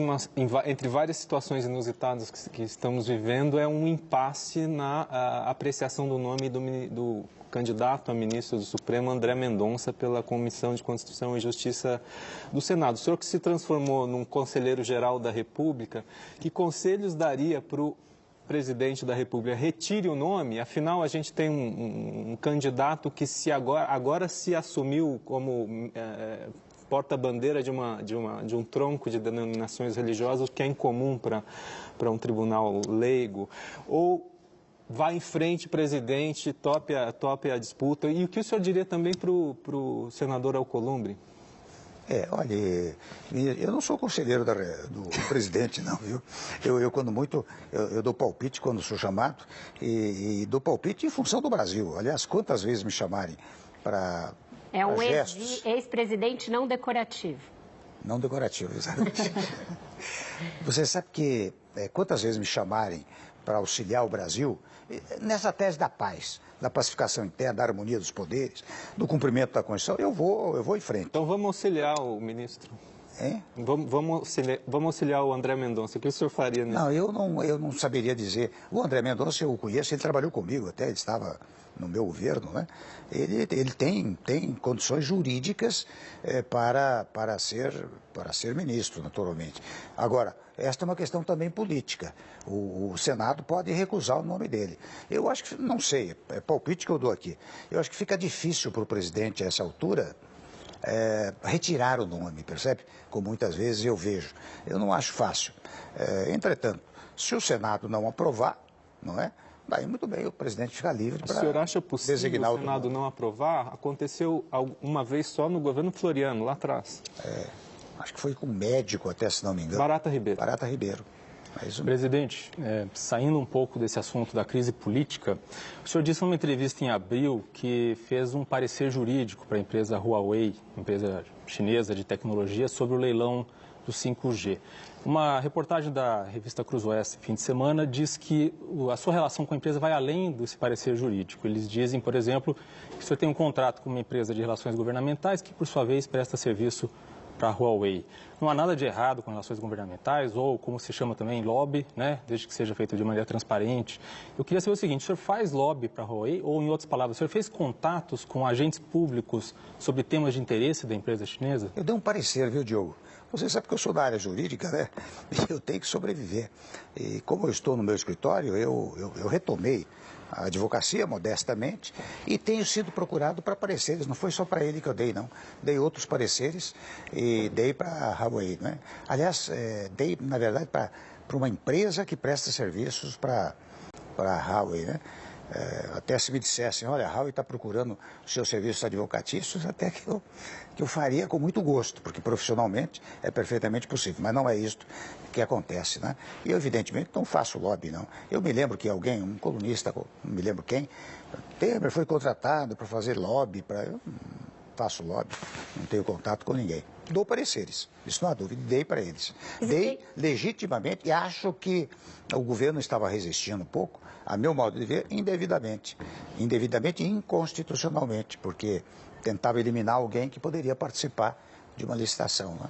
entre várias situações inusitadas que estamos vivendo, é um impasse na apreciação do nome do candidato a ministro do Supremo, André Mendonça, pela Comissão de Constituição e Justiça do Senado. O senhor que se transformou num conselheiro-geral da República, que conselhos daria para o presidente da República? Retire o nome, afinal a gente tem um candidato que agora se assumiu como porta-bandeira de um tronco de denominações religiosas, que é incomum para um tribunal leigo. Ou vá em frente, presidente, tope a disputa. E o que o senhor diria também para o senador Alcolumbre? Olha, eu não sou conselheiro do presidente, não, viu? Eu quando muito, eu dou palpite quando sou chamado e dou palpite em função do Brasil. Aliás, quantas vezes me chamarem para um gestos. ex-presidente não decorativo. Não decorativo, exatamente. Você sabe que quantas vezes me chamarem para auxiliar o Brasil nessa tese da paz, da pacificação interna, da harmonia dos poderes, do cumprimento da Constituição, eu vou em frente. Então vamos auxiliar o ministro. Hein? Vamos auxiliar o André Mendonça. O que o senhor faria nisso? Não, eu não saberia dizer. O André Mendonça eu o conheço, ele trabalhou comigo até, ele estava no meu governo, né? Ele tem condições jurídicas para ser ministro, naturalmente. Agora, esta é uma questão também política. O Senado pode recusar o nome dele. Eu acho que, não sei, é palpite que eu dou aqui. Eu acho que fica difícil para o presidente, a essa altura, retirar o nome, percebe? Como muitas vezes eu vejo. Eu não acho fácil. Entretanto, se o Senado não aprovar, não é? Daí muito bem, o presidente fica livre para designar. O senhor acha possível o Senado não aprovar? Aconteceu uma vez só no governo Floriano, lá atrás. Acho que foi com um médico até, se não me engano. Barata Ribeiro. Barata Ribeiro. Presidente, saindo um pouco desse assunto da crise política, o senhor disse numa entrevista em abril que fez um parecer jurídico para a empresa Huawei, empresa chinesa de tecnologia, sobre o leilão do 5G. Uma reportagem da revista Cruzoeste, fim de semana, diz que a sua relação com a empresa vai além desse parecer jurídico. Eles dizem, por exemplo, que o senhor tem um contrato com uma empresa de relações governamentais que, por sua vez, presta serviço para a Huawei. Não há nada de errado com relações governamentais ou, como se chama também, lobby, né? Desde que seja feito de maneira transparente. Eu queria saber o seguinte, o senhor faz lobby para a Huawei ou, em outras palavras, o senhor fez contatos com agentes públicos sobre temas de interesse da empresa chinesa? Eu dei um parecer, viu, Diogo? Você sabe que eu sou da área jurídica, né? E eu tenho que sobreviver. E como eu estou no meu escritório, eu retomei a advocacia modestamente e tenho sido procurado para pareceres. Não foi só para ele que eu dei, não. Dei outros pareceres e dei para a Huawei, né? Aliás, dei, na verdade, para uma empresa que presta serviços para a Huawei, né? Até se me dissessem, olha, a Huawei está procurando os seus serviços advocatícios, até que eu faria com muito gosto, porque profissionalmente é perfeitamente possível, mas não é isso que acontece, né? E eu, evidentemente, não faço lobby, não. Eu me lembro que alguém, um colunista, não me lembro quem, Temer foi contratado para fazer lobby, eu não faço lobby, não tenho contato com ninguém. Dou pareceres, isso não há dúvida, dei para eles. Dei legitimamente e acho que o governo estava resistindo um pouco, a meu modo de ver, indevidamente e inconstitucionalmente, porque tentava eliminar alguém que poderia participar de uma licitação, né?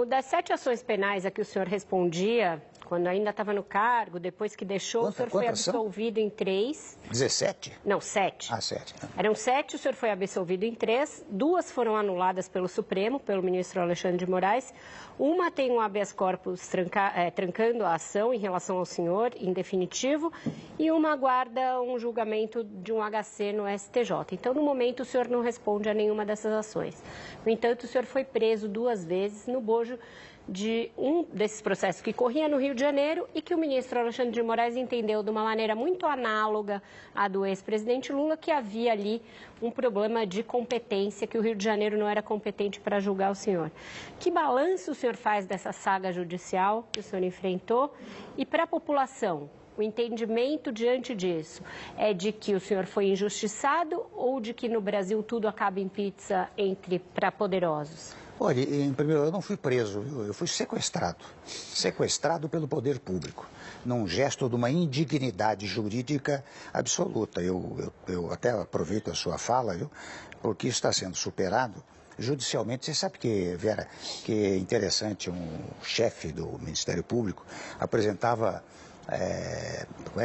Das 7 ações penais a que o senhor respondia, quando ainda estava no cargo, depois que deixou, o senhor foi absolvido em 3. 17? Não, 7. 7. Eram 7, o senhor foi absolvido em 3. 2 foram anuladas pelo Supremo, pelo ministro Alexandre de Moraes. Uma tem um habeas corpus trancando a ação em relação ao senhor, em definitivo. E uma aguarda um julgamento de um HC no STJ. Então, no momento, o senhor não responde a nenhuma dessas ações. No entanto, o senhor foi preso 2 vezes no bojo de um desses processos que corria no Rio de Janeiro e que o ministro Alexandre de Moraes entendeu de uma maneira muito análoga à do ex-presidente Lula, que havia ali um problema de competência, que o Rio de Janeiro não era competente para julgar o senhor. Que balanço o senhor faz dessa saga judicial que o senhor enfrentou? E para a população, o entendimento diante disso é de que o senhor foi injustiçado ou de que no Brasil tudo acaba em pizza para poderosos? Olha, em primeiro lugar, eu não fui preso, viu? Eu fui sequestrado. Sequestrado pelo poder público, num gesto de uma indignidade jurídica absoluta. Eu até aproveito a sua fala, viu? Porque isso está sendo superado judicialmente. Você sabe que, Vera, que é interessante, um chefe do Ministério Público apresentava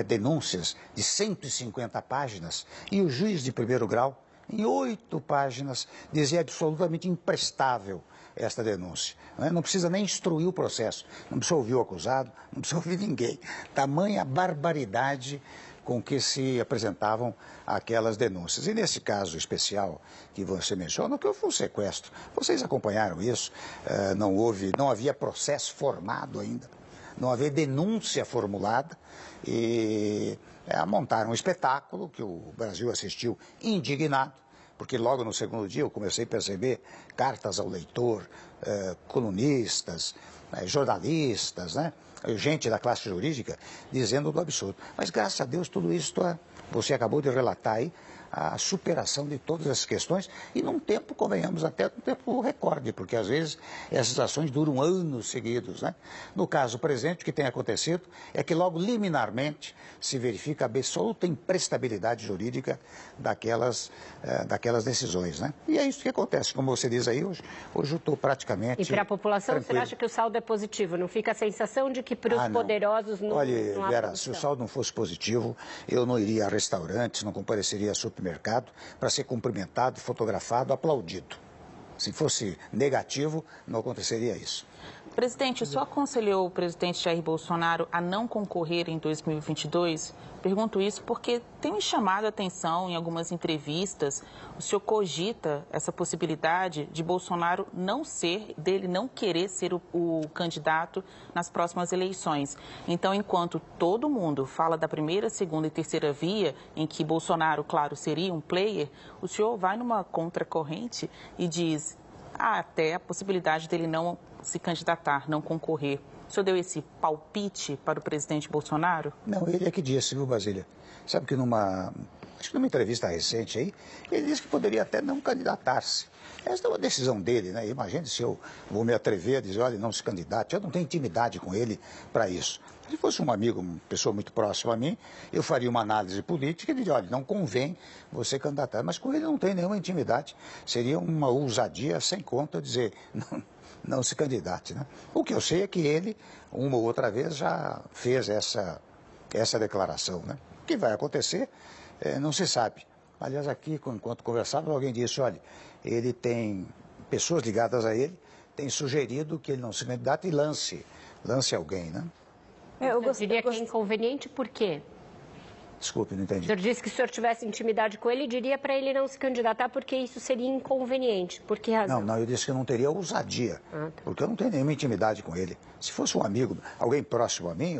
denúncias de 150 páginas e o juiz de primeiro grau, em 8 páginas, dizia absolutamente imprestável esta denúncia. Não precisa nem instruir o processo, não precisa ouvir o acusado, não precisa ouvir ninguém. Tamanha barbaridade com que se apresentavam aquelas denúncias. E nesse caso especial que você menciona, que foi um sequestro. Vocês acompanharam isso, não havia processo formado ainda, não havia denúncia formulada e montaram um espetáculo que o Brasil assistiu indignado, porque logo no segundo dia eu comecei a perceber cartas ao leitor, colunistas, jornalistas, né? Gente da classe jurídica dizendo do absurdo. Mas graças a Deus tudo isso, você acabou de relatar aí, a superação de todas essas questões e num tempo, convenhamos, até um tempo recorde, porque às vezes essas ações duram anos seguidos, né? No caso presente, o que tem acontecido é que logo liminarmente se verifica a absoluta imprestabilidade jurídica daquelas decisões, né? E é isso que acontece, como você diz aí, hoje eu estou praticamente... E para a população, tranquilo. você acha que o saldo é positivo? Não fica a sensação de que para os poderosos não... Olha, não há Vera, produção? se o saldo não fosse positivo, eu não iria a restaurantes, não compareceria a supermercado para ser cumprimentado, fotografado, aplaudido. Se fosse negativo, não aconteceria isso. Presidente, o senhor aconselhou o presidente Jair Bolsonaro a não concorrer em 2022? Pergunto isso porque tem me chamado a atenção em algumas entrevistas. O senhor cogita essa possibilidade de Bolsonaro dele não querer ser o candidato nas próximas eleições. Então, enquanto todo mundo fala da primeira, segunda e terceira via, em que Bolsonaro, claro, seria um player, o senhor vai numa contracorrente e diz até a possibilidade dele não se candidatar, não concorrer. O senhor deu esse palpite para o presidente Bolsonaro? Não, ele é que disse, viu, Basília? Sabe que numa entrevista recente aí, ele disse que poderia até não candidatar-se. Essa é uma decisão dele, né? Imagine se eu vou me atrever a dizer, olha, não se candidate. Eu não tenho intimidade com ele para isso. Se fosse um amigo, uma pessoa muito próxima a mim, eu faria uma análise política e diria, olha, não convém você candidatar. Mas com ele não tem nenhuma intimidade. Seria uma ousadia sem conta dizer, não se candidate, né? O que eu sei é que ele, uma ou outra vez, já fez essa declaração, né? O que vai acontecer, não se sabe. Aliás, aqui, enquanto conversava, alguém disse, olha, ele tem pessoas ligadas a ele, tem sugerido que ele não se candidate e lance alguém, né? Eu diria que é inconveniente, por quê? Desculpe, não entendi. O senhor disse que se o senhor tivesse intimidade com ele, diria para ele não se candidatar porque isso seria inconveniente. Por que razão? Não, eu disse que eu não teria ousadia, porque eu não tenho nenhuma intimidade com ele. Se fosse um amigo, alguém próximo a mim,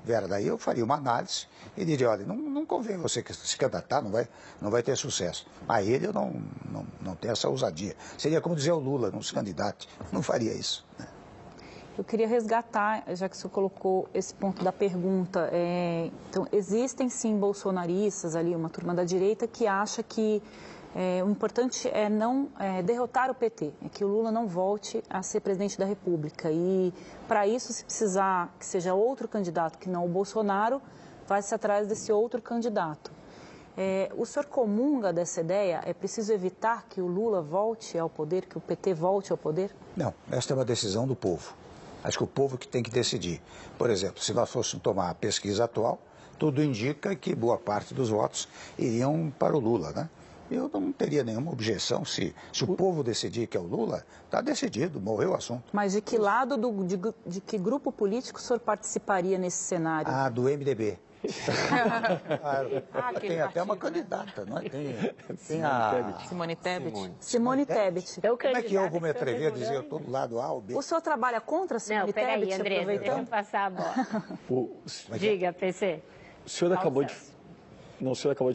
Vera, daí eu faria uma análise e diria, olha, não convém você se candidatar, não vai ter sucesso. A ele eu não tenho essa ousadia. Seria como dizer ao Lula, não se candidate, não faria isso, né? Eu queria resgatar, já que o senhor colocou esse ponto da pergunta. Então, existem sim bolsonaristas ali, uma turma da direita, que acha que o importante é não derrotar o PT, é que o Lula não volte a ser presidente da República. E, para isso, se precisar que seja outro candidato que não o Bolsonaro, vai-se atrás desse outro candidato. O senhor comunga dessa ideia? É preciso evitar que o Lula volte ao poder, que o PT volte ao poder? Não, esta é uma decisão do povo. Acho que o povo que tem que decidir. Por exemplo, se nós fôssemos tomar a pesquisa atual, tudo indica que boa parte dos votos iriam para o Lula, né? Eu não teria nenhuma objeção se o povo decidir que é o Lula, está decidido, morreu o assunto. Mas de que lado, de que grupo político o senhor participaria nesse cenário? Do MDB. Tem até uma candidata, não é? Tem a Simone Tebet. Simone Tebet. Como é que eu vou me atrever a dizer eu estou do lado A ou B? O senhor trabalha contra a Simone Tebet? Não, peraí, André, deixa eu passar a bola. Diga, PC. O senhor acabou de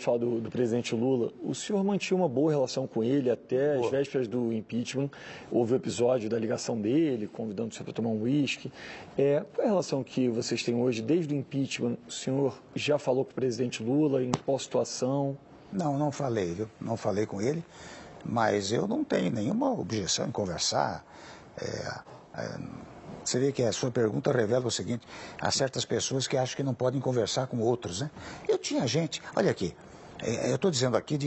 falar do presidente Lula. O senhor mantinha uma boa relação com ele até as vésperas do impeachment. Houve o episódio da ligação dele, convidando o senhor para tomar um uísque. Qual é a relação que vocês têm hoje, desde o impeachment? O senhor já falou com o presidente Lula, em qual situação? Não falei, viu? Não falei com ele. mas eu não tenho nenhuma objeção em conversar. Você vê que a sua pergunta revela o seguinte: há certas pessoas que acham que não podem conversar com outros, né? Eu tinha gente, olha aqui, eu estou dizendo aqui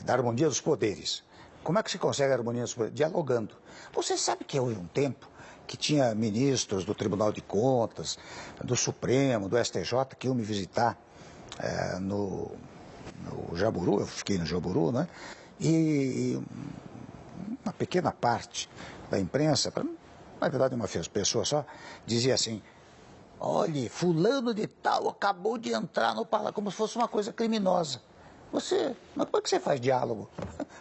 da harmonia dos poderes. Como é que se consegue a harmonia dos poderes? Dialogando. Você sabe que houve um tempo que tinha ministros do Tribunal de Contas, do Supremo, do STJ, que iam me visitar no Jaburu, eu fiquei no Jaburu, né? E uma pequena parte da imprensa, na verdade uma pessoa só, dizia assim: olhe, fulano de tal acabou de entrar no palácio, como se fosse uma coisa criminosa. Mas como é que você faz diálogo?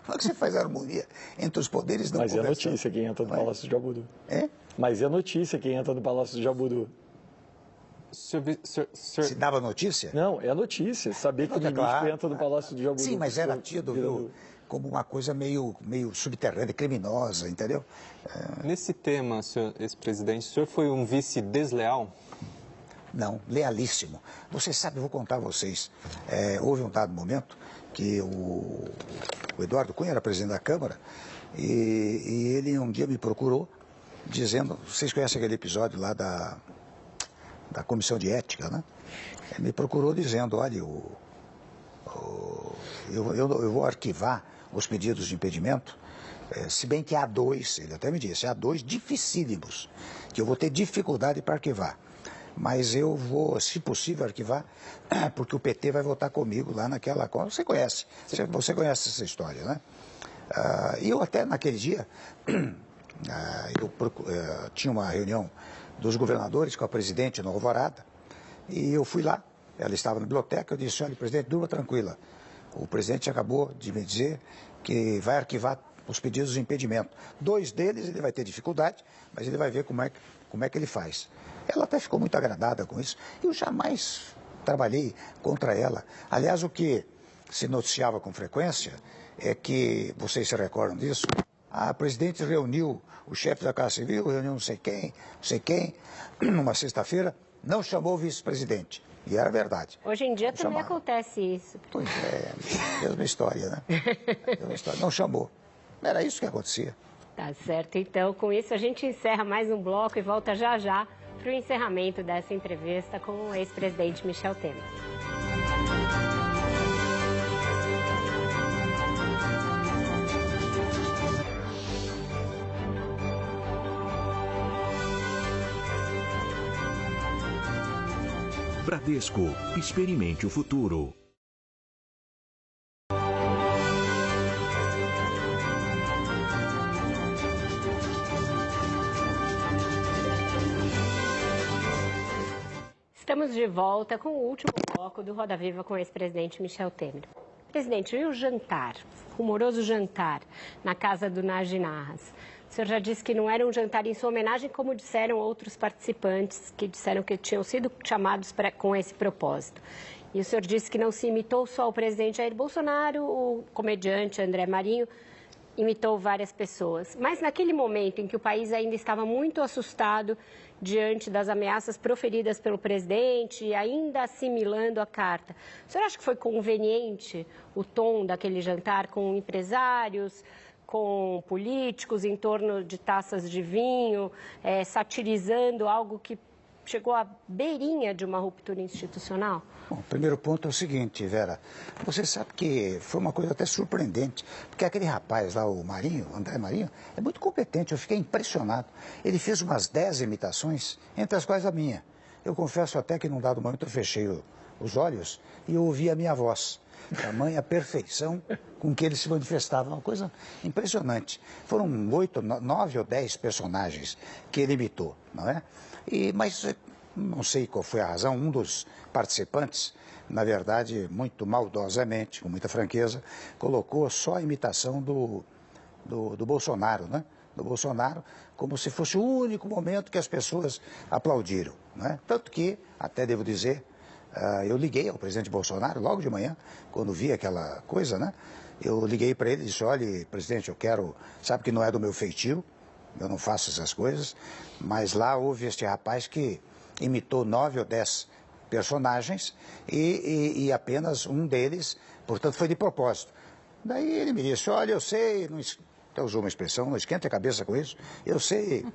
Como é que você faz harmonia entre os poderes? Mas é notícia quem entra no Palácio do Jaburu. É? Mas é notícia quem entra no Palácio do Jaburu. Se dava notícia? Não, é notícia. Saber que o ministro entra no Palácio do Jaburu. Sim, mas era tido, viu, como uma coisa meio subterrânea, criminosa, entendeu? Nesse tema, senhor ex-presidente, o senhor foi um vice desleal? Não, lealíssimo. Você sabe, eu vou contar a vocês. Houve um dado momento que o Eduardo Cunha era presidente da Câmara e ele um dia me procurou dizendo, vocês conhecem aquele episódio lá da Comissão de Ética, né? Ele me procurou dizendo, olha, eu vou arquivar os pedidos de impedimento, se bem que há dois, ele até me disse, há dois dificílimos, que eu vou ter dificuldade para arquivar. Mas eu vou, se possível, arquivar, porque o PT vai votar comigo lá naquela... Você conhece conhece essa história, né? E eu até naquele dia, tinha uma reunião dos governadores com a presidente no Alvorada, e eu fui lá, ela estava na biblioteca, eu disse, olha, presidente, durma tranquila. O presidente acabou de me dizer que vai arquivar os pedidos de impedimento. Dois deles ele vai ter dificuldade, mas ele vai ver como é que ele faz. Ela até ficou muito agradada com isso. Eu jamais trabalhei contra ela. Aliás, o que se noticiava com frequência é que, vocês se recordam disso, a presidente reuniu o chefe da Casa Civil, reuniu não sei quem, numa sexta-feira, não chamou o vice-presidente. E era verdade. Hoje em dia também acontece isso. Pois mesma história, né? Mesma história. Não chamou. Era isso que acontecia. Tá certo. Então, com isso, a gente encerra mais um bloco e volta já para o encerramento dessa entrevista com o ex-presidente Michel Temer. Bradesco, experimente o futuro. Estamos de volta com o último bloco do Roda Viva com o ex-presidente Michel Temer. Presidente, e o jantar, rumoroso jantar na casa do Nagy Narras? O senhor já disse que não era um jantar em sua homenagem, como disseram outros participantes que disseram que tinham sido chamados com esse propósito. E o senhor disse que não se imitou só o presidente Jair Bolsonaro, o comediante André Marinho imitou várias pessoas. Mas naquele momento em que o país ainda estava muito assustado diante das ameaças proferidas pelo presidente e ainda assimilando a carta, o senhor acha que foi conveniente o tom daquele jantar com empresários, com políticos em torno de taças de vinho, satirizando algo que chegou à beirinha de uma ruptura institucional? Bom, o primeiro ponto é o seguinte, Vera, você sabe que foi uma coisa até surpreendente, porque aquele rapaz lá, o Marinho, André Marinho, é muito competente, eu fiquei impressionado. Ele fez umas 10 imitações, entre as quais a minha. Eu confesso até que num dado momento eu fechei os olhos e eu ouvi a minha voz. Tamanha perfeição com que ele se manifestava, uma coisa impressionante. Foram 8, 9 ou 10 personagens que ele imitou, não é? Mas não sei qual foi a razão, um dos participantes, na verdade, muito maldosamente, com muita franqueza, colocou só a imitação do Bolsonaro, né? Do Bolsonaro, como se fosse o único momento que as pessoas aplaudiram, né? Tanto que, até devo dizer, eu liguei ao presidente Bolsonaro logo de manhã, quando vi aquela coisa, né? Eu liguei para ele e disse, olha, presidente, eu quero, sabe que não é do meu feitio, eu não faço essas coisas, mas lá houve este rapaz que imitou 9 ou 10 personagens e apenas um deles, portanto, foi de propósito. Daí ele me disse, olha, eu sei, não, até usou uma expressão, não esquente a cabeça com isso, eu sei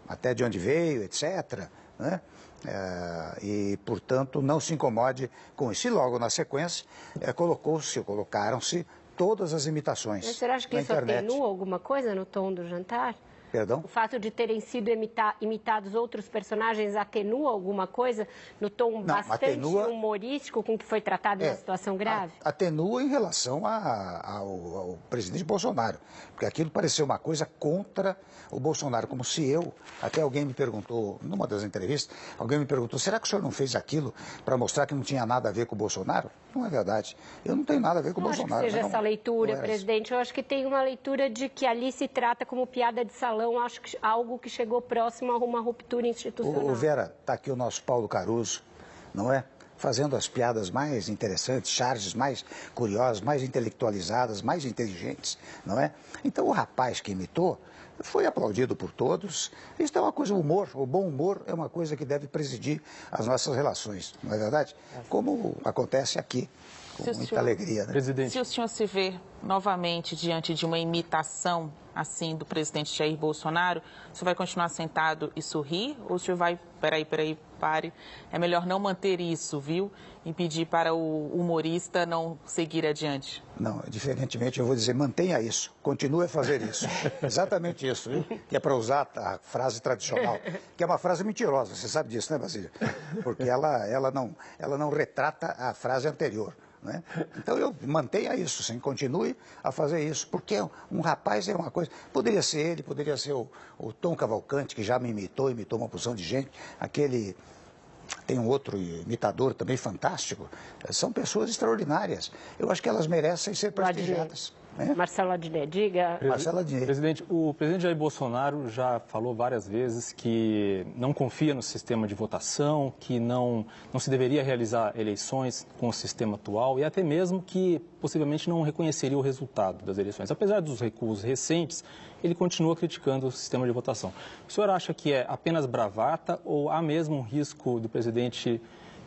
até de onde veio, etc., né? E, portanto, não se incomode com isso. E logo na sequência, colocaram-se todas as imitações. Mas você acha que isso atenua alguma coisa no tom do jantar? Perdão? O fato de terem sido imitados outros personagens atenua alguma coisa no tom bastante humorístico com que foi tratado uma situação grave? Atenua em relação ao presidente Bolsonaro, porque aquilo pareceu uma coisa contra o Bolsonaro, como se até alguém me perguntou, numa das entrevistas, alguém me perguntou, será que o senhor não fez aquilo para mostrar que não tinha nada a ver com o Bolsonaro? Não é verdade. Eu não tenho nada a ver com o Bolsonaro. Acho que seja essa leitura, presidente. Eu acho que tem uma leitura de que ali se trata como piada de salão, acho que algo que chegou próximo a uma ruptura institucional. Vera, está aqui o nosso Paulo Caruso, não é? Fazendo as piadas mais interessantes, charges mais curiosas, mais intelectualizadas, mais inteligentes, não é? Então o rapaz que imitou foi aplaudido por todos. Isso é uma coisa, o bom humor é uma coisa que deve presidir as nossas relações, não é verdade? Como acontece aqui, com muita alegria, né? Presidente. Se o senhor se vê novamente diante de uma imitação assim do presidente Jair Bolsonaro, o senhor vai continuar sentado e sorrir? Ou o senhor vai, pare, é melhor não manter isso, viu? E pedir para o humorista não seguir adiante? Não, diferentemente eu vou dizer, mantenha isso, continue a fazer isso. Exatamente isso, viu? Que é para usar a frase tradicional, que é uma frase mentirosa, você sabe disso, né, Basílio? Porque ela não retrata a frase anterior. Né? Então, mantenha isso, sim, continue a fazer isso, porque um rapaz é uma coisa... Poderia ser ele, poderia ser o Tom Cavalcante, que já me imitou uma porção de gente, tem um outro imitador também fantástico. São pessoas extraordinárias. Eu acho que elas merecem ser prestigiadas. Marcelo Adnet, diga. Marcelo Adnet. Presidente, o presidente Jair Bolsonaro já falou várias vezes que não confia no sistema de votação, que não se deveria realizar eleições com o sistema atual e até mesmo que possivelmente não reconheceria o resultado das eleições. Apesar dos recuos recentes, ele continua criticando o sistema de votação. O senhor acha que é apenas bravata ou há mesmo um risco do presidente,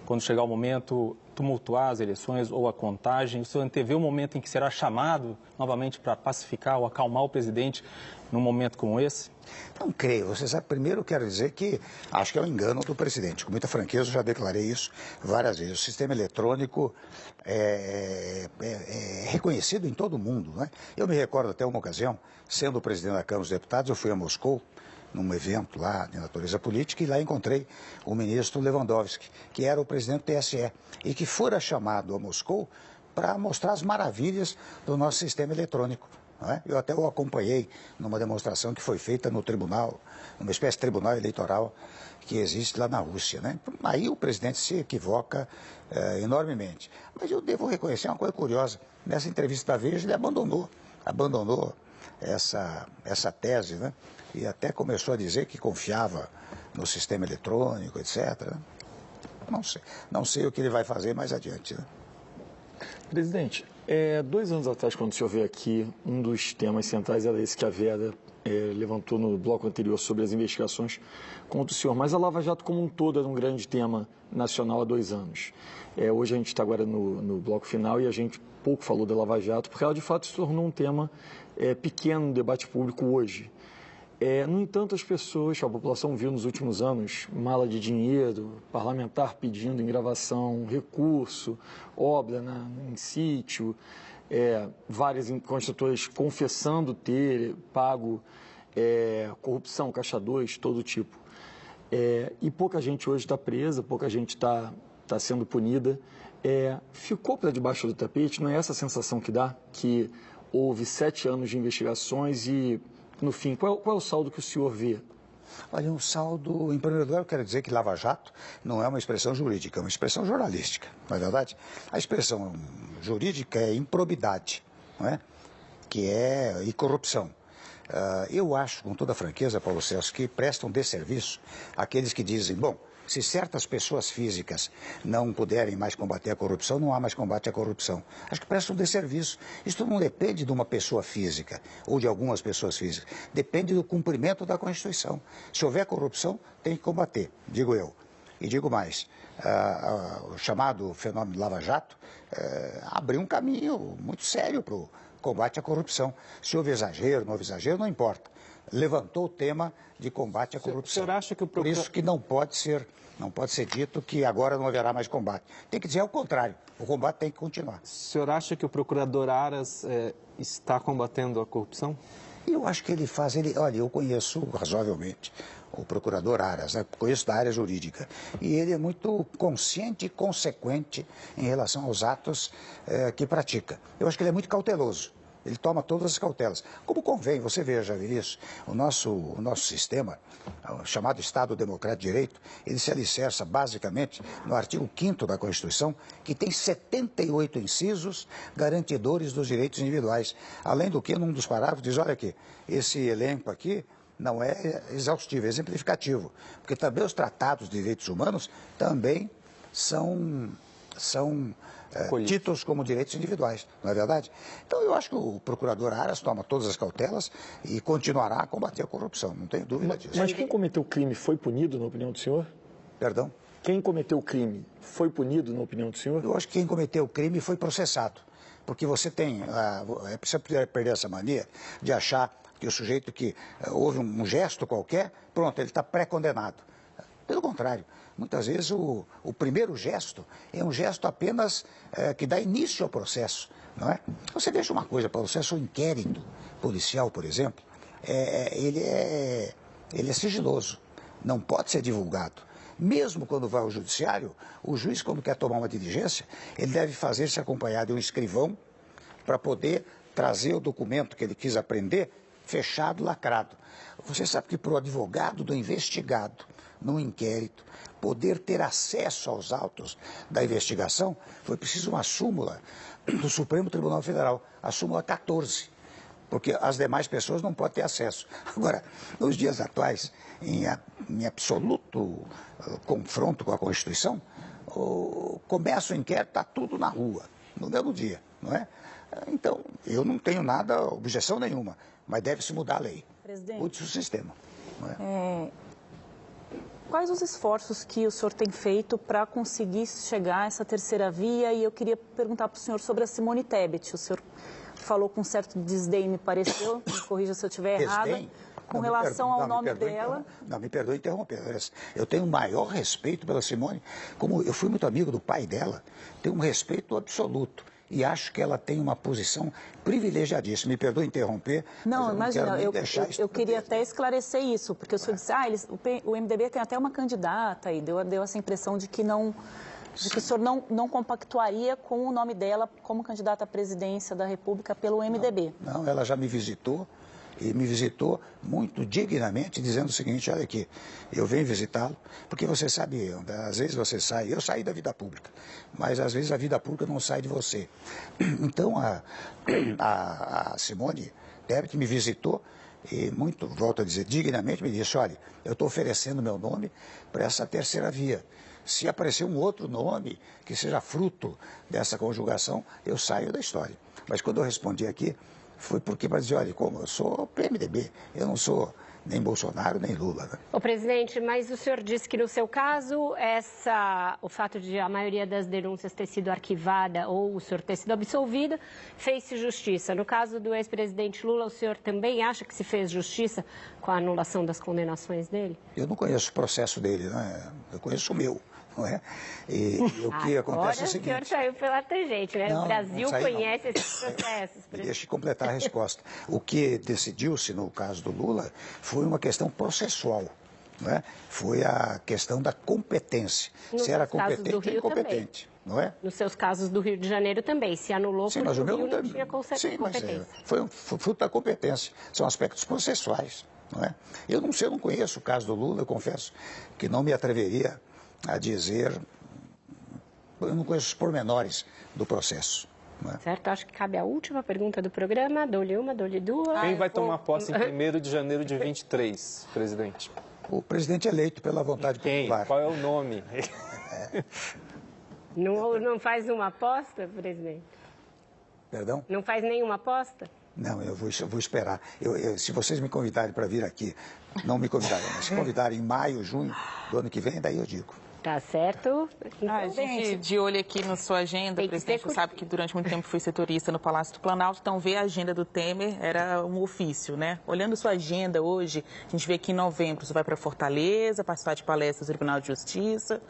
quando chegar o momento, tumultuar as eleições ou a contagem? O senhor antevê o momento em que será chamado novamente para pacificar ou acalmar o presidente num momento como esse? Não creio. Você sabe, primeiro eu quero dizer que acho que é um engano do presidente. Com muita franqueza, eu já declarei isso várias vezes. O sistema eletrônico é reconhecido em todo o mundo, né? Eu me recordo até uma ocasião, sendo o presidente da Câmara dos Deputados, eu fui a Moscou, num evento lá de natureza política, e lá encontrei o ministro Lewandowski, que era o presidente do TSE, e que fora chamado a Moscou para mostrar as maravilhas do nosso sistema eletrônico. Não é? Eu até o acompanhei numa demonstração que foi feita no tribunal, numa espécie de tribunal eleitoral que existe lá na Rússia, né? Aí o presidente se equivoca enormemente. Mas eu devo reconhecer uma coisa curiosa. Nessa entrevista da Veja, ele abandonou essa tese, né? E até começou a dizer que confiava no sistema eletrônico, etc. Não sei o que ele vai fazer mais adiante, né? Presidente, 2 anos atrás, quando o senhor veio aqui, um dos temas centrais era esse que a Vera levantou no bloco anterior sobre as investigações contra o senhor. Mas a Lava Jato como um todo era um grande tema nacional há 2 anos. Hoje a gente está agora no bloco final e a gente pouco falou da Lava Jato, porque ela de fato se tornou um tema pequeno no debate público hoje. No entanto, a população viu nos últimos anos mala de dinheiro, parlamentar pedindo em gravação, recurso, obra em sítio, várias construtoras confessando ter pago corrupção, caixa 2, todo tipo. E pouca gente hoje está presa, pouca gente está sendo punida. Ficou para debaixo do tapete, não é essa a sensação que dá? Que houve 7 anos de investigações e... No fim, qual é o saldo que o senhor vê? Olha, um saldo, em primeiro lugar, eu quero dizer que Lava Jato não é uma expressão jurídica, é uma expressão jornalística, não é verdade? A expressão jurídica é improbidade, não é? E corrupção. Eu acho, com toda franqueza, Paulo Celso, que prestam desserviço àqueles que dizem, bom, se certas pessoas físicas não puderem mais combater a corrupção, não há mais combate à corrupção. Acho que prestam desserviço. Isso não depende de uma pessoa física ou de algumas pessoas físicas. Depende do cumprimento da Constituição. Se houver corrupção, tem que combater, digo eu. E digo mais, o chamado fenômeno Lava Jato abriu um caminho muito sério para o combate à corrupção. Se houve exagero, não houve exagero, não importa. Levantou o tema de combate à corrupção. O senhor acha que Por isso que não pode ser dito que agora não haverá mais combate. Tem que dizer ao contrário, o combate tem que continuar. O senhor acha que o procurador Aras está combatendo a corrupção? Eu acho que olha, eu conheço razoavelmente o procurador Aras, né? Conheço da área jurídica, e ele é muito consciente e consequente em relação aos atos que pratica. Eu acho que ele é muito cauteloso, ele toma todas as cautelas. Como convém, você veja isso, o nosso sistema, o chamado Estado Democrático de Direito, ele se alicerça basicamente no artigo 5º da Constituição, que tem 78 incisos garantidores dos direitos individuais. Além do que, num dos parágrafos diz, olha aqui, esse elenco aqui não é exaustivo, é exemplificativo, porque também os tratados de direitos humanos também são títulos como direitos individuais, não é verdade? Então eu acho que o procurador Aras toma todas as cautelas e continuará a combater a corrupção, não tenho dúvida disso. Mas quem cometeu o crime foi punido, na opinião do senhor? Perdão? Quem cometeu o crime foi punido, na opinião do senhor? Eu acho que quem cometeu o crime foi processado, porque você tem, você perder essa mania de achar que o sujeito que houve um gesto qualquer, pronto, ele está pré-condenado. Pelo contrário, muitas vezes o primeiro gesto é um gesto apenas que dá início ao processo, não é? Você veja uma coisa, Paulo, o inquérito policial, por exemplo, ele é sigiloso, não pode ser divulgado. Mesmo quando vai ao judiciário, o juiz, quando quer tomar uma diligência, ele deve fazer-se acompanhar de um escrivão para poder trazer o documento que ele quis apreender fechado, lacrado. Você sabe que para o advogado do investigado, no inquérito, poder ter acesso aos autos da investigação, foi preciso uma súmula do Supremo Tribunal Federal, a súmula 14, porque as demais pessoas não podem ter acesso. Agora, nos dias atuais, em absoluto confronto com a Constituição, começa o inquérito, está tudo na rua, no mesmo dia, não é? Então, eu não tenho nada, objeção nenhuma, mas deve-se mudar a lei. Presidente, mude-se o sistema. Não é? Quais os esforços que o senhor tem feito para conseguir chegar a essa terceira via? E eu queria perguntar para o senhor sobre a Simone Tebet. O senhor falou com certo desdém, me pareceu, me corrija se eu estiver errada, com relação ao nome dela. Não, me perdoe interromper. Eu tenho o maior respeito pela Simone. Como eu fui muito amigo do pai dela, tenho um respeito absoluto. E acho que ela tem uma posição privilegiadíssima. Me perdoe interromper. Não, imagina, eu queria até esclarecer isso, porque o senhor disse, o MDB tem até uma candidata, e deu essa impressão de que o senhor não compactuaria com o nome dela como candidata à presidência da República pelo MDB. Não, ela já me visitou, e me visitou muito dignamente, dizendo o seguinte, olha aqui, eu venho visitá-lo, porque você sabe, às vezes você sai, eu saí da vida pública, mas às vezes a vida pública não sai de você. Então a Simone Tebet me visitou e muito, volto a dizer, dignamente me disse, olha, eu estou oferecendo meu nome para essa terceira via. Se aparecer um outro nome que seja fruto dessa conjugação, eu saio da história. Mas quando eu respondi aqui, foi porque para dizer, olha, como eu sou PMDB, eu não sou nem Bolsonaro, nem Lula. Né? Ô, presidente, mas o senhor disse que no seu caso, o fato de a maioria das denúncias ter sido arquivada ou o senhor ter sido absolvido, fez-se justiça. No caso do ex-presidente Lula, o senhor também acha que se fez justiça com a anulação das condenações dele? Eu não conheço o processo dele, né? Eu conheço o meu. Não é? E o que acontece é o seguinte... Agora o senhor saiu pela tangente, né? Não, o Brasil conhece não. esses processos. Deixa eu completar a resposta. O que decidiu-se no caso do Lula foi uma questão processual. Não é? Foi a questão da competência. Se era competente ou incompetente. Não é? Nos seus casos do Rio de Janeiro também. Se anulou porque o Rio não tinha competência. Foi um fruto da competência. São aspectos processuais. Não é? Eu não conheço o caso do Lula, eu confesso que não me atreveria a dizer, eu não conheço os pormenores do processo. Não é? Certo, acho que cabe a última pergunta do programa, dou-lhe uma, dou-lhe duas. Quem vai tomar posse em 1º de janeiro de 23, presidente? O presidente eleito pela vontade popular. Qual é o nome? Não faz uma aposta, presidente? Perdão? Não faz nenhuma aposta? Não, eu vou esperar. Se vocês me convidarem para vir aqui, não me convidarem, mas se convidarem em maio, junho do ano que vem, daí eu digo. Tá certo? Então, A gente de olho aqui na sua agenda, presidente, você sabe que durante muito tempo fui setorista no Palácio do Planalto, então ver a agenda do Temer era um ofício, né? Olhando sua agenda hoje, a gente vê que em novembro você vai para Fortaleza, participar de palestras do Tribunal de Justiça,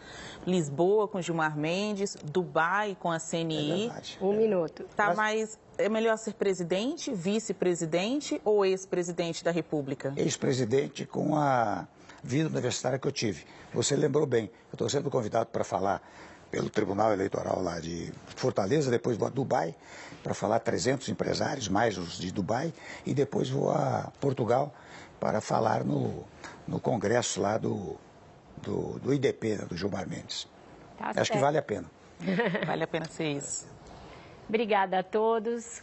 Lisboa com Gilmar Mendes, Dubai com a CNI. Um minuto. Tá, mas é melhor ser presidente, vice-presidente ou ex-presidente da República? Ex-presidente com a vida universitária que eu tive. Você lembrou bem, eu estou sendo convidado para falar pelo Tribunal Eleitoral lá de Fortaleza, depois vou a Dubai para falar 300 empresários, mais os de Dubai, e depois vou a Portugal para falar no congresso lá do IDP, do Gilmar Mendes. Tá Acho que vale a pena. Vale a pena ser isso. Obrigada a todos.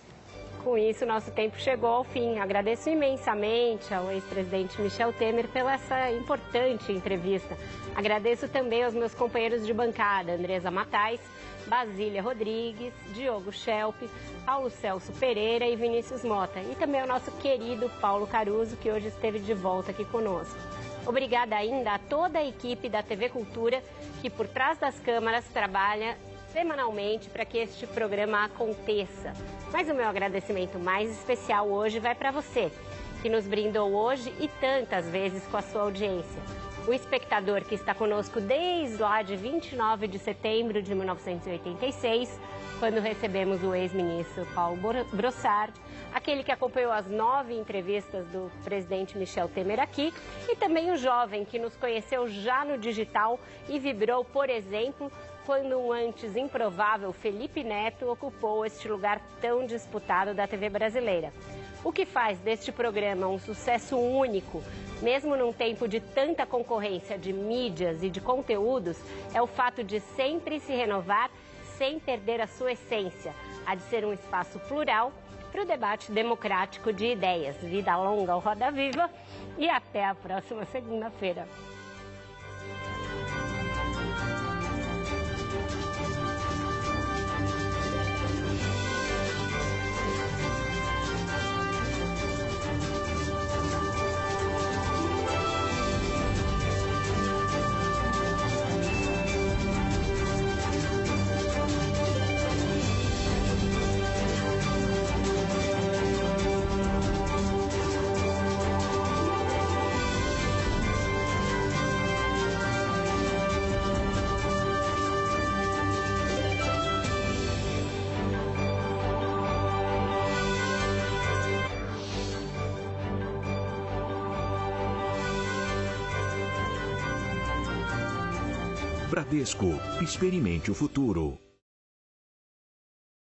Com isso, nosso tempo chegou ao fim. Agradeço imensamente ao ex-presidente Michel Temer pela essa importante entrevista. Agradeço também aos meus companheiros de bancada, Andresa Matais, Basília Rodrigues, Diogo Schelp, Paulo Celso Pereira e Vinícius Mota. E também ao nosso querido Paulo Caruso, que hoje esteve de volta aqui conosco. Obrigada ainda a toda a equipe da TV Cultura, que por trás das câmeras trabalha semanalmente para que este programa aconteça. Mas o meu agradecimento mais especial hoje vai para você, que nos brindou hoje e tantas vezes com a sua audiência. O espectador que está conosco desde lá de 29 de setembro de 1986, quando recebemos o ex-ministro Paulo Brossard, aquele que acompanhou as 9 entrevistas do presidente Michel Temer aqui, e também o jovem que nos conheceu já no digital e vibrou, por exemplo, quando um antes improvável Felipe Neto ocupou este lugar tão disputado da TV brasileira. O que faz deste programa um sucesso único, mesmo num tempo de tanta concorrência de mídias e de conteúdos, é o fato de sempre se renovar sem perder a sua essência, a de ser um espaço plural para o debate democrático de ideias. Vida longa ao Roda Viva e até a próxima segunda-feira. Bradesco, experimente o futuro.